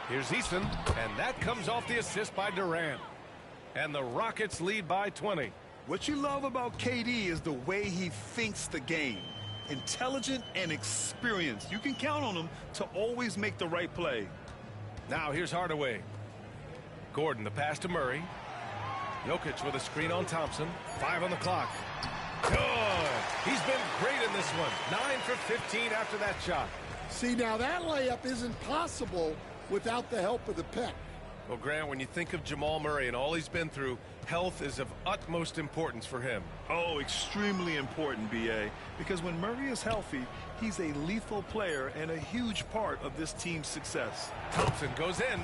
Speaker 1: Here's Eason, and that comes off the assist by Durant. And the Rockets lead by 20.
Speaker 3: What you love about KD is the way he thinks the game. Intelligent and experienced. You can count on him to always make the right play.
Speaker 1: Now here's Hardaway. Gordon, the pass to Murray. Jokic with a screen on Thompson. 5 on the clock. Good. He's been great in this one. 9 for 15 after that shot.
Speaker 6: See, now that layup isn't possible without the help of the pick.
Speaker 1: Well, Grant, when you think of Jamal Murray and all he's been through, health is of utmost importance for him.
Speaker 3: Oh, extremely important, B.A., because when Murray is healthy, he's a lethal player and a huge part of this team's success.
Speaker 1: Thompson goes in.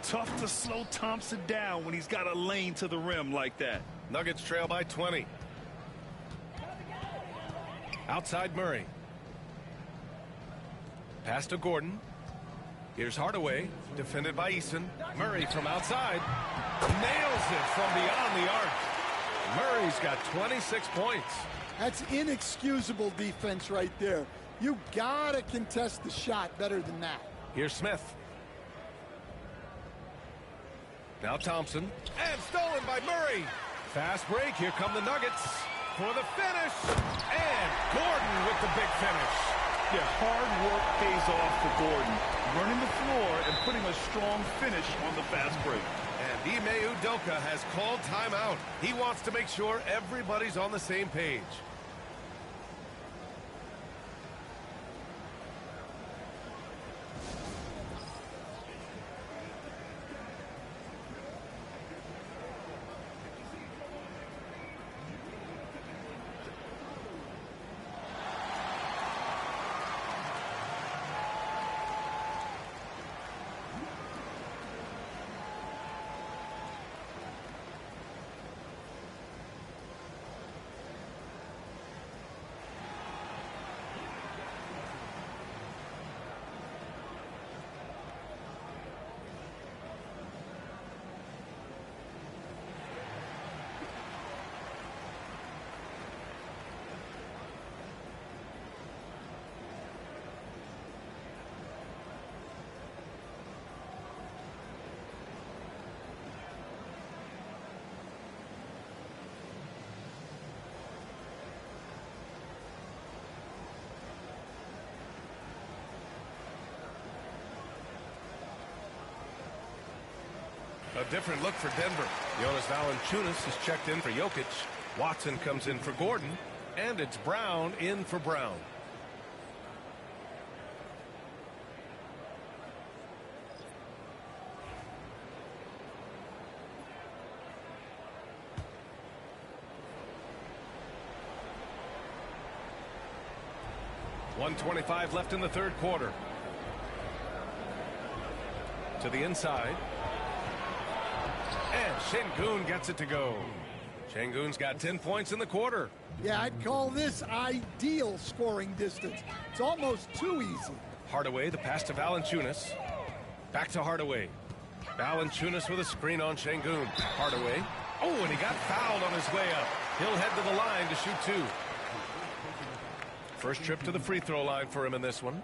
Speaker 3: Tough to slow Thompson down when he's got a lane to the rim like that.
Speaker 1: Nuggets trail by 20. Outside Murray. Pass to Gordon. Here's Hardaway, defended by Eason. Murray from outside. Nails it from beyond the arc. Murray's got 26 points.
Speaker 6: That's inexcusable defense right there. You gotta contest the shot better than that.
Speaker 1: Here's Smith. Now Thompson. And stolen by Murray. Fast break. Here come the Nuggets for the finish. And Gordon with the big finish.
Speaker 3: Yeah, hard work pays off for Gordon. Running the floor and putting a strong finish on the fast break.
Speaker 1: And Ime Udoka has called timeout. He wants to make sure everybody's on the same page. A different look for Denver. Jonas Valanciunas is checked in for Jokic. Watson comes in for Gordon. And it's Brown in for Brown. 1:25 left in the third quarter. To the inside. And Şengün gets it to go. Şengün's got 10 points in the quarter.
Speaker 6: Yeah, I'd call this ideal scoring distance. It's almost too easy.
Speaker 1: Hardaway, the pass to Valanciunas. Back to Hardaway. Valanciunas with a screen on Şengün. Hardaway. Oh, and he got fouled on his way up. He'll head to the line to shoot 2. First trip to the free throw line for him in this one.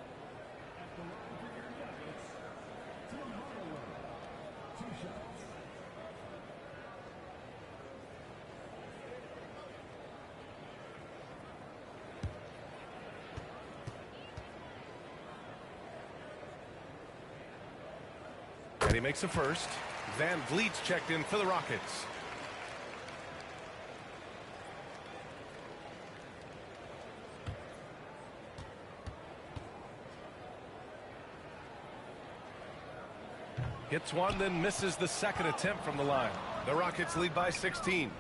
Speaker 1: And he makes a first. Van Vliet's checked in for the Rockets. Hits one, then misses the second attempt from the line. The Rockets lead by 16.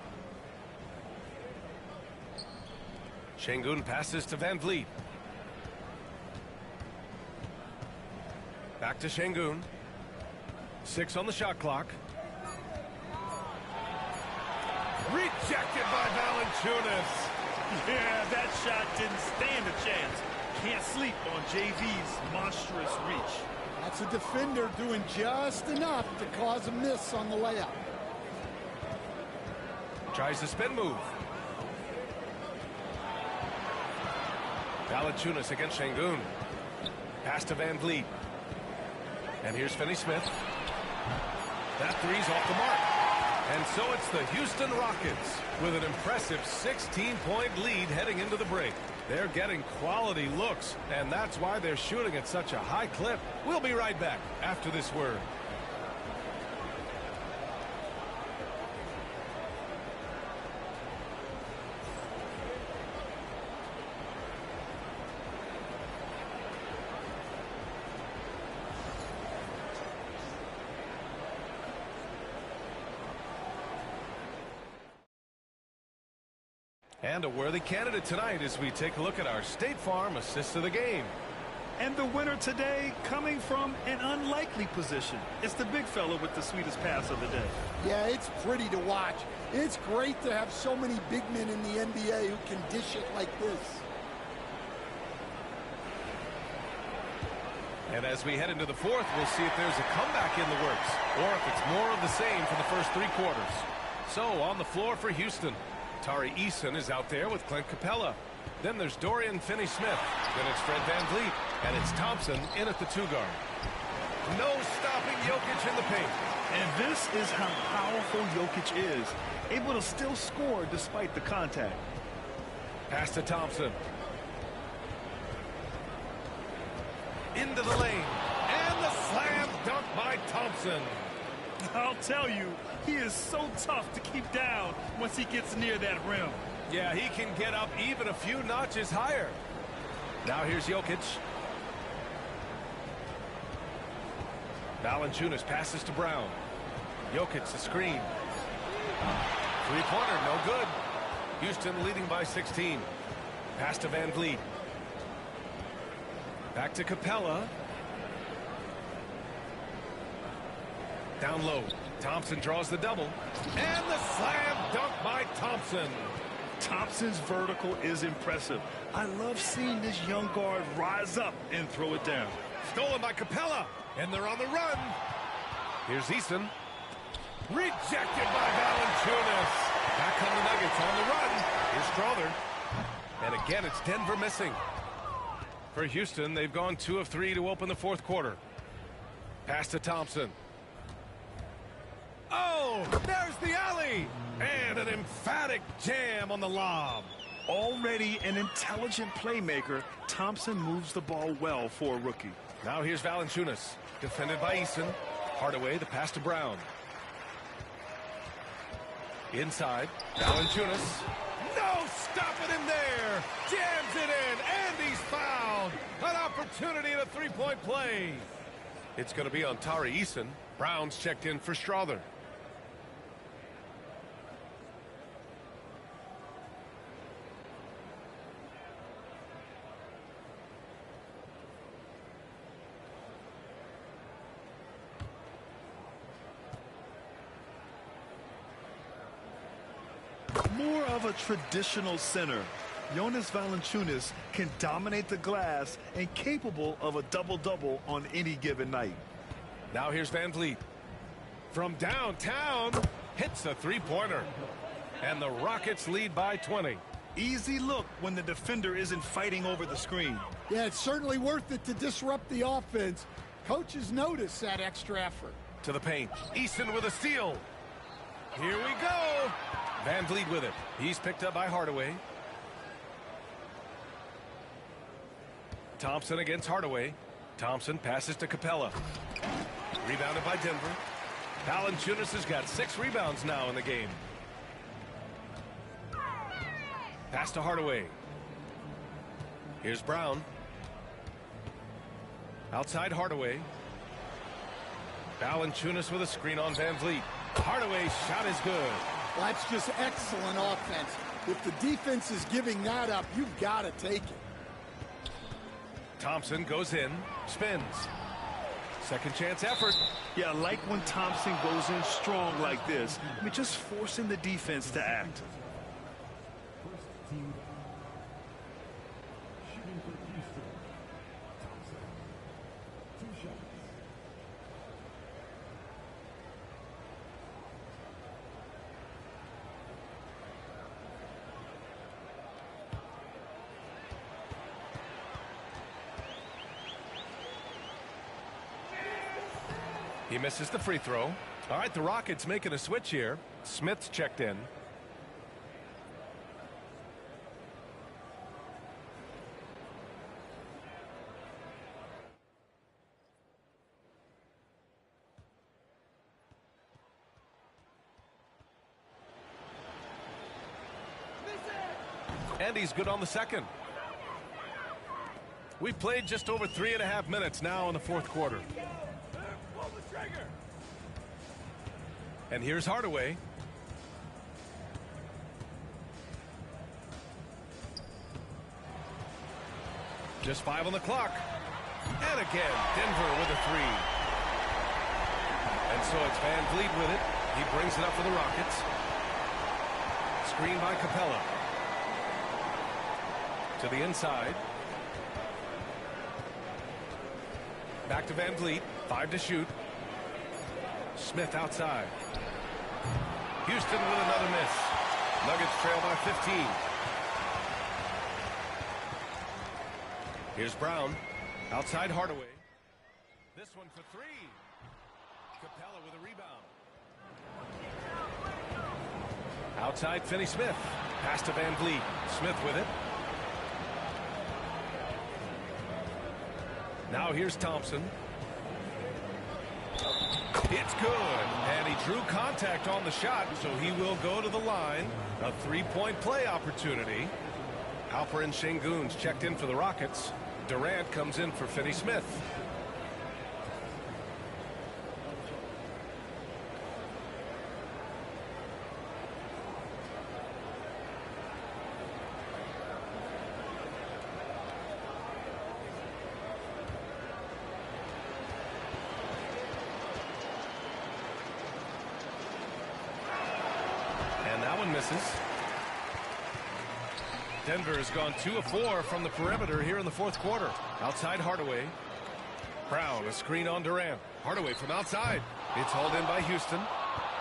Speaker 1: Şengün passes to Van Vliet. Back to Şengün. 6 on the shot clock. Rejected by Valanciunas.
Speaker 3: Yeah, that shot didn't stand a chance. Can't sleep on JV's monstrous reach.
Speaker 6: That's a defender doing just enough to cause a miss on the layup.
Speaker 1: Tries the spin move. Valanciunas against Şengün. Pass to Van Vliet. And here's Finney-Smith. That three's off the mark. And so it's the Houston Rockets with an impressive 16-point lead heading into the break. They're getting quality looks, and that's why they're shooting at such a high clip. We'll be right back after this word. And a worthy candidate tonight as we take a look at our State Farm assist of the game.
Speaker 3: And the winner today coming from an unlikely position. It's the big fella with the sweetest pass of the day.
Speaker 6: Yeah, it's pretty to watch. It's great to have so many big men in the NBA who can dish it like this.
Speaker 1: And as we head into the fourth, we'll see if there's a comeback in the works or if it's more of the same for the first 3 quarters. So on the floor for Houston, Tari Eason is out there with Clint Capella. Then there's Dorian Finney-Smith. Then it's Fred Van Vliet. And it's Thompson in at the 2 guard. No stopping Jokic in the paint.
Speaker 3: And this is how powerful Jokic is. Able to still score despite the contact.
Speaker 1: Pass to Thompson. Into the lane. And the slam dunk by Thompson.
Speaker 3: I'll tell you, he is so tough to keep down once he gets near that rim.
Speaker 1: Yeah, he can get up even a few notches higher. Now here's Jokic. Valanciunas passes to Brown. Jokic the screen. Three-pointer, no good. Houston leading by 16. Pass to Van Vliet. Back to Capella. Down low. Thompson draws the double. And the slam dunk by Thompson.
Speaker 3: Thompson's vertical is impressive. I love seeing this young guard rise up and throw it down.
Speaker 1: Stolen by Capella. And they're on the run. Here's Eason. Rejected by Valanciunas. Back come the Nuggets on the run. Here's Strother. And again, it's Denver missing. For Houston, they've gone 2 of 3 to open the fourth quarter. Pass to Thompson. Oh, there's the alley. And an emphatic jam on the lob.
Speaker 3: Already an intelligent playmaker, Thompson moves the ball well for a rookie.
Speaker 1: Now here's Valanciunas. Defended by Eason. Hardaway, the pass to Brown. Inside, Valanciunas. No stopping him there. Jams it in, and he's fouled. An opportunity at a three-point play. It's going to be on Tari Eason. Brown's checked in for Strother.
Speaker 3: a traditional center. Jonas Valanciunas can dominate the glass and capable of a double-double on any given night.
Speaker 1: Now here's Van Vliet. From downtown, hits a three-pointer. And the Rockets lead by 20.
Speaker 3: Easy look when the defender isn't fighting over the screen.
Speaker 6: Yeah, it's certainly worth it to disrupt the offense. Coaches notice that extra effort.
Speaker 1: To the paint. Easton with a steal. Here we go. Van Vliet with it. He's picked up by Hardaway. Thompson against Hardaway. Thompson passes to Capella. Rebounded by Denver. Valanciunas has got 6 rebounds now in the game. Pass to Hardaway. Here's Brown. Outside Hardaway. Valanciunas with a screen on Van Vliet. Hardaway's shot is good.
Speaker 6: Well, that's just excellent offense. If the defense is giving that up, you've got to take it.
Speaker 1: Thompson goes in, spins. Second chance effort.
Speaker 3: Yeah, I like when Thompson goes in strong like this. I mean, just forcing the defense to act.
Speaker 1: He misses the free throw. All right, the Rockets making a switch here. Smith's checked in. And he's good on the second. We've played just over 3.5 minutes now in the fourth quarter. And here's Hardaway. Just 5 on the clock. And again, Denver with a 3. And so it's Van Vliet with it. He brings it up for the Rockets. Screen by Capella. To the inside. Back to Van Vliet. 5 to shoot. Smith outside. Houston with another miss. Nuggets trail by 15. Here's Brown. Outside Hardaway. This one for 3. Capella with a rebound. Outside Finney Smith. Pass to Van Vliet. Smith with it. Now here's Thompson. It's good, and he drew contact on the shot, so he will go to the line. A 3-point play opportunity. Alperen Sengun's checked in for the Rockets. Durant comes in for Finney Smith. Misses. Denver has gone 2 of 4 from the perimeter here in the fourth quarter. Outside Hardaway. Brown, a screen on Durant. Hardaway from outside. It's hauled in by Houston.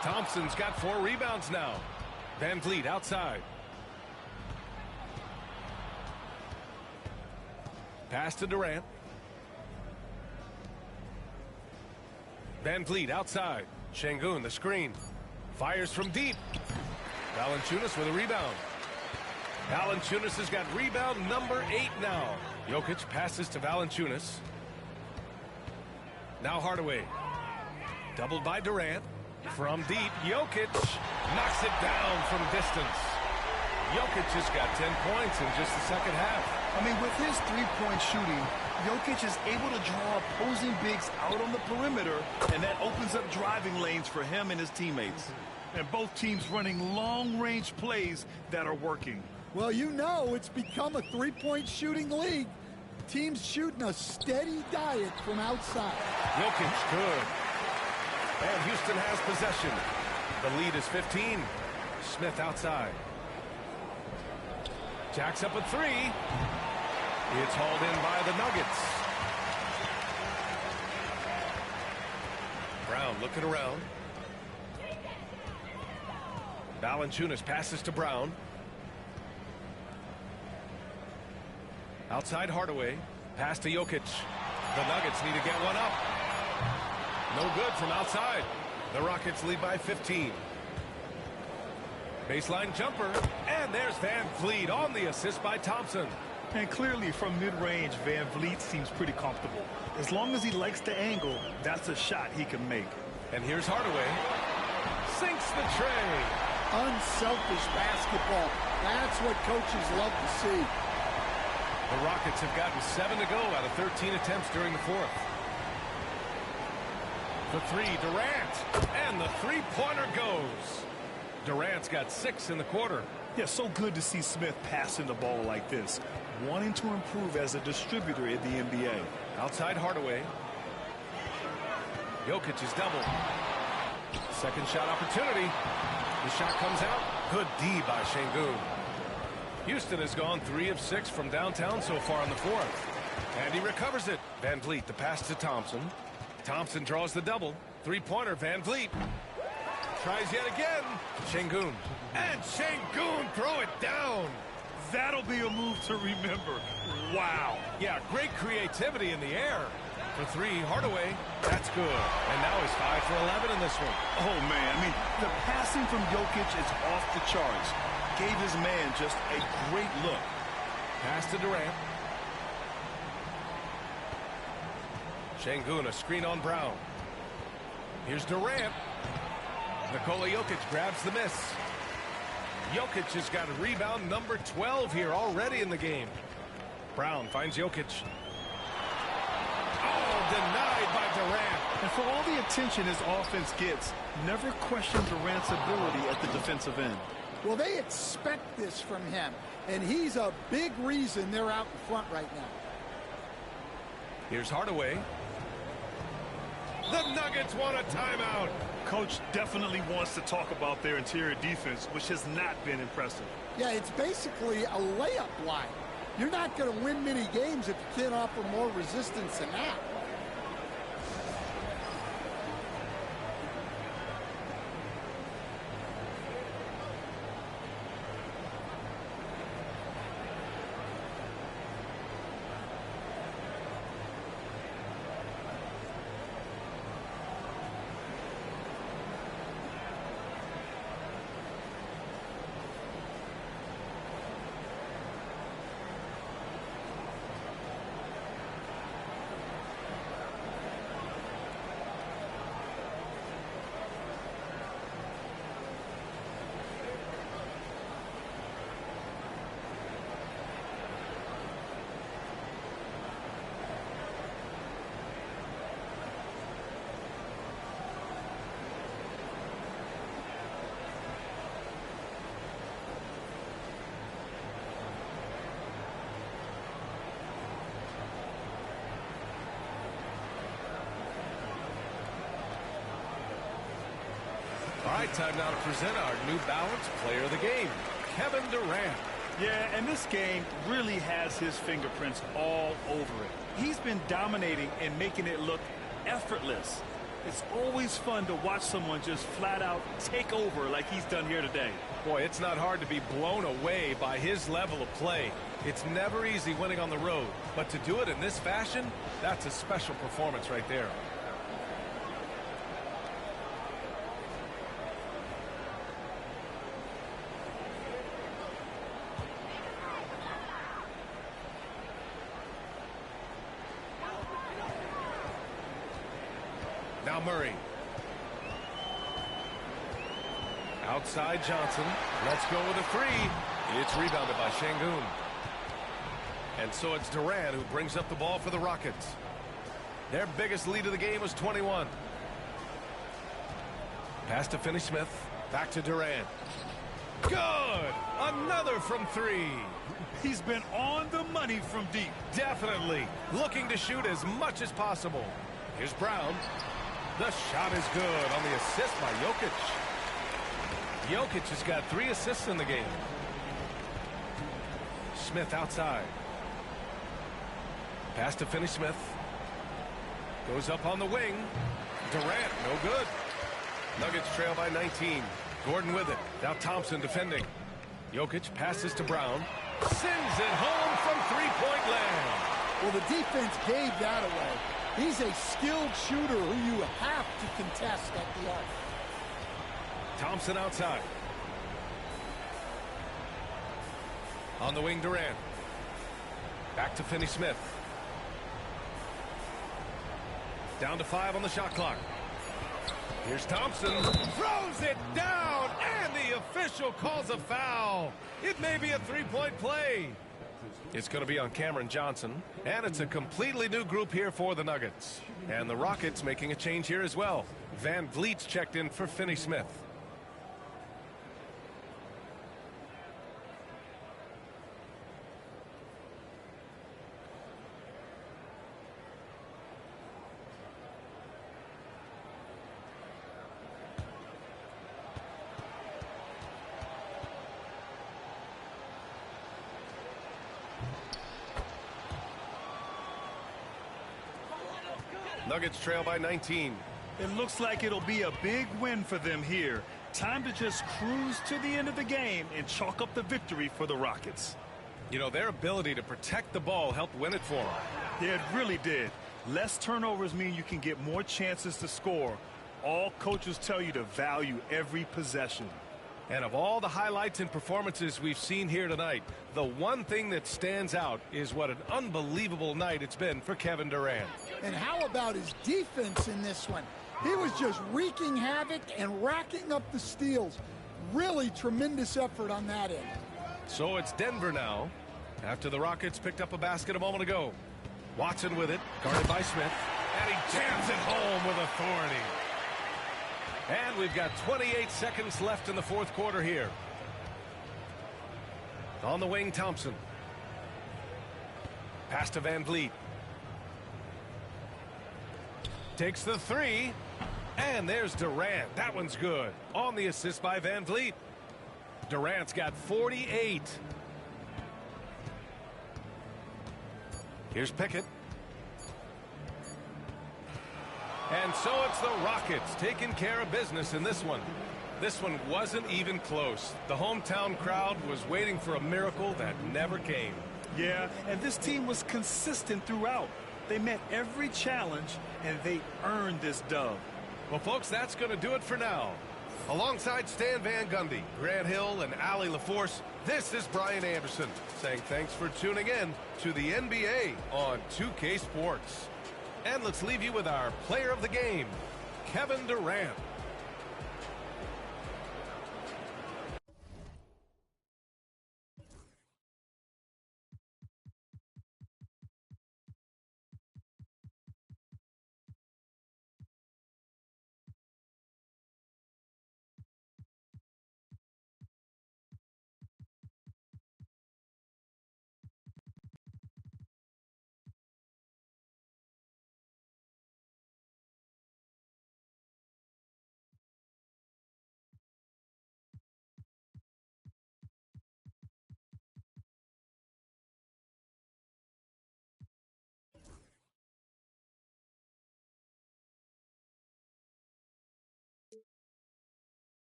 Speaker 1: Thompson's got 4 rebounds now. Van Vliet outside. Pass to Durant. Van Vliet outside. Sengun, the screen. Fires from deep. Valanciunas with a rebound. Valanciunas has got rebound number 8 now. Jokic passes to Valanciunas. Now Hardaway. Doubled by Durant. From deep, Jokic knocks it down from distance. Jokic has got 10 points in just the second half.
Speaker 3: I mean, with his three-point shooting, Jokic is able to draw opposing bigs out on the perimeter, and that opens up driving lanes for him and his teammates. And both teams running long-range plays that are working.
Speaker 6: Well, you know it's become a three-point shooting league. Teams shooting a steady diet from outside.
Speaker 1: Jokic good. And Houston has possession. The lead is 15. Smith outside. Jacks up a three. It's hauled in by the Nuggets. Brown looking around. Valanciunas passes to Brown. Outside Hardaway. Pass to Jokic. The Nuggets need to get one up. No good from outside. The Rockets lead by 15. Baseline jumper. And there's Van Vliet on the assist by Thompson.
Speaker 3: And clearly from mid-range, Van Vliet seems pretty comfortable. As long as he likes the angle, that's a shot he can make.
Speaker 1: And here's Hardaway. Sinks the tray.
Speaker 6: Unselfish basketball. That's what coaches love to see.
Speaker 1: The Rockets have gotten 7 to go out of 13 attempts during the fourth. The three, Durant. And the three-pointer goes. Durant's got 6 in the quarter.
Speaker 3: Yeah, so good to see Smith passing the ball like this, wanting to improve as a distributor in the NBA.
Speaker 1: Outside Hardaway. Jokic is double. Second shot opportunity. The shot comes out. Good D by Şengün. Houston has gone 3 of 6 from downtown so far in the fourth. And he recovers it. Van Vliet, the pass to Thompson. Thompson draws the double. Three-pointer, Van Vliet. Tries yet again. Şengün. And Şengün throw it down.
Speaker 3: That'll be a move to remember. Wow.
Speaker 1: Yeah, great creativity in the air. For three, Hardaway. That's good. And now he's 5 for 11 in this one.
Speaker 3: Oh, man. I mean, the passing from Jokic is off the charts. Gave his man just a great look.
Speaker 1: Pass to Durant. Şengün, a screen on Brown. Here's Durant. Nikola Jokic grabs the miss. Jokic has got a rebound number 12 here already in the game. Brown finds Jokic. Oh, denied by Durant.
Speaker 3: And for all the attention his offense gets, never question Durant's ability at the defensive end.
Speaker 6: Well, they expect this from him, and he's a big reason they're out in front right now.
Speaker 1: Here's Hardaway. The Nuggets want a timeout.
Speaker 3: Coach definitely wants to talk about their interior defense, which has not been impressive.
Speaker 6: Yeah, it's basically a layup line. You're not going to win many games if you can't offer more resistance than that.
Speaker 1: All right, time now to present our New Balance Player of the Game, Kevin Durant.
Speaker 3: Yeah, and this game really has his fingerprints all over it. He's been dominating and making it look effortless. It's always fun to watch someone just flat out take over like he's done here today.
Speaker 1: Boy, it's not hard to be blown away by his level of play. It's never easy winning on the road, but to do it in this fashion, that's a special performance right there. Now Murray. Outside Johnson. Let's go with a three. It's rebounded by Şengün. And so it's Durant who brings up the ball for the Rockets. Their biggest lead of the game was 21. Pass to Finney-Smith. Back to Durant. Good! Another from three.
Speaker 3: He's been on the money from deep.
Speaker 1: Definitely. Looking to shoot as much as possible. Here's Brown. The shot is good on the assist by Jokic. Jokic has got 3 assists in the game. Smith outside. Pass to Finney-Smith. Goes up on the wing. Durant, no good. Nuggets trail by 19. Gordon with it. Now Thompson defending. Jokic passes to Brown. Sends it home from three-point land.
Speaker 6: Well, the defense gave that away. He's a skilled shooter who you have to contest at the arc.
Speaker 1: Thompson outside. On the wing, Durant. Back to Finney-Smith. Down to 5 on the shot clock. Here's Thompson. Throws it down, and the official calls a foul. It may be a three-point play. It's going to be on Cameron Johnson, and it's a completely new group here for the Nuggets. And the Rockets making a change here as well. Van Vliet's checked in for Finney-Smith. Nuggets trail by 19.
Speaker 3: It looks like it'll be a big win for them here. Time to just cruise to the end of the game and chalk up the victory for the Rockets.
Speaker 1: You know, their ability to protect the ball helped win it for them.
Speaker 3: Yeah, it really did. Less turnovers mean you can get more chances to score. All coaches tell you to value every possession.
Speaker 1: And of all the highlights and performances we've seen here tonight, the one thing that stands out is what an unbelievable night it's been for Kevin Durant.
Speaker 6: And how about his defense in this one? He was just wreaking havoc and racking up the steals. Really tremendous effort on that end.
Speaker 1: So it's Denver now, after the Rockets picked up a basket a moment ago. Watson with it, guarded by Smith, and he jams it home with authority. And we've got 28 seconds left in the fourth quarter here. On the wing, Thompson. Pass to Van Vliet. Takes the three. And there's Durant. That one's good. On the assist by Van Vliet. Durant's got 48. Here's Pickett. And so it's the Rockets taking care of business in this one. This one wasn't even close. The hometown crowd was waiting for a miracle that never came.
Speaker 3: Yeah, and this team was consistent throughout. They met every challenge, and they earned this dub.
Speaker 1: Well, folks, that's going to do it for now. Alongside Stan Van Gundy, Grant Hill, and Allie LaForce, this is Brian Anderson saying thanks for tuning in to the NBA on 2K Sports. And let's leave you with our player of the game, Kevin Durant.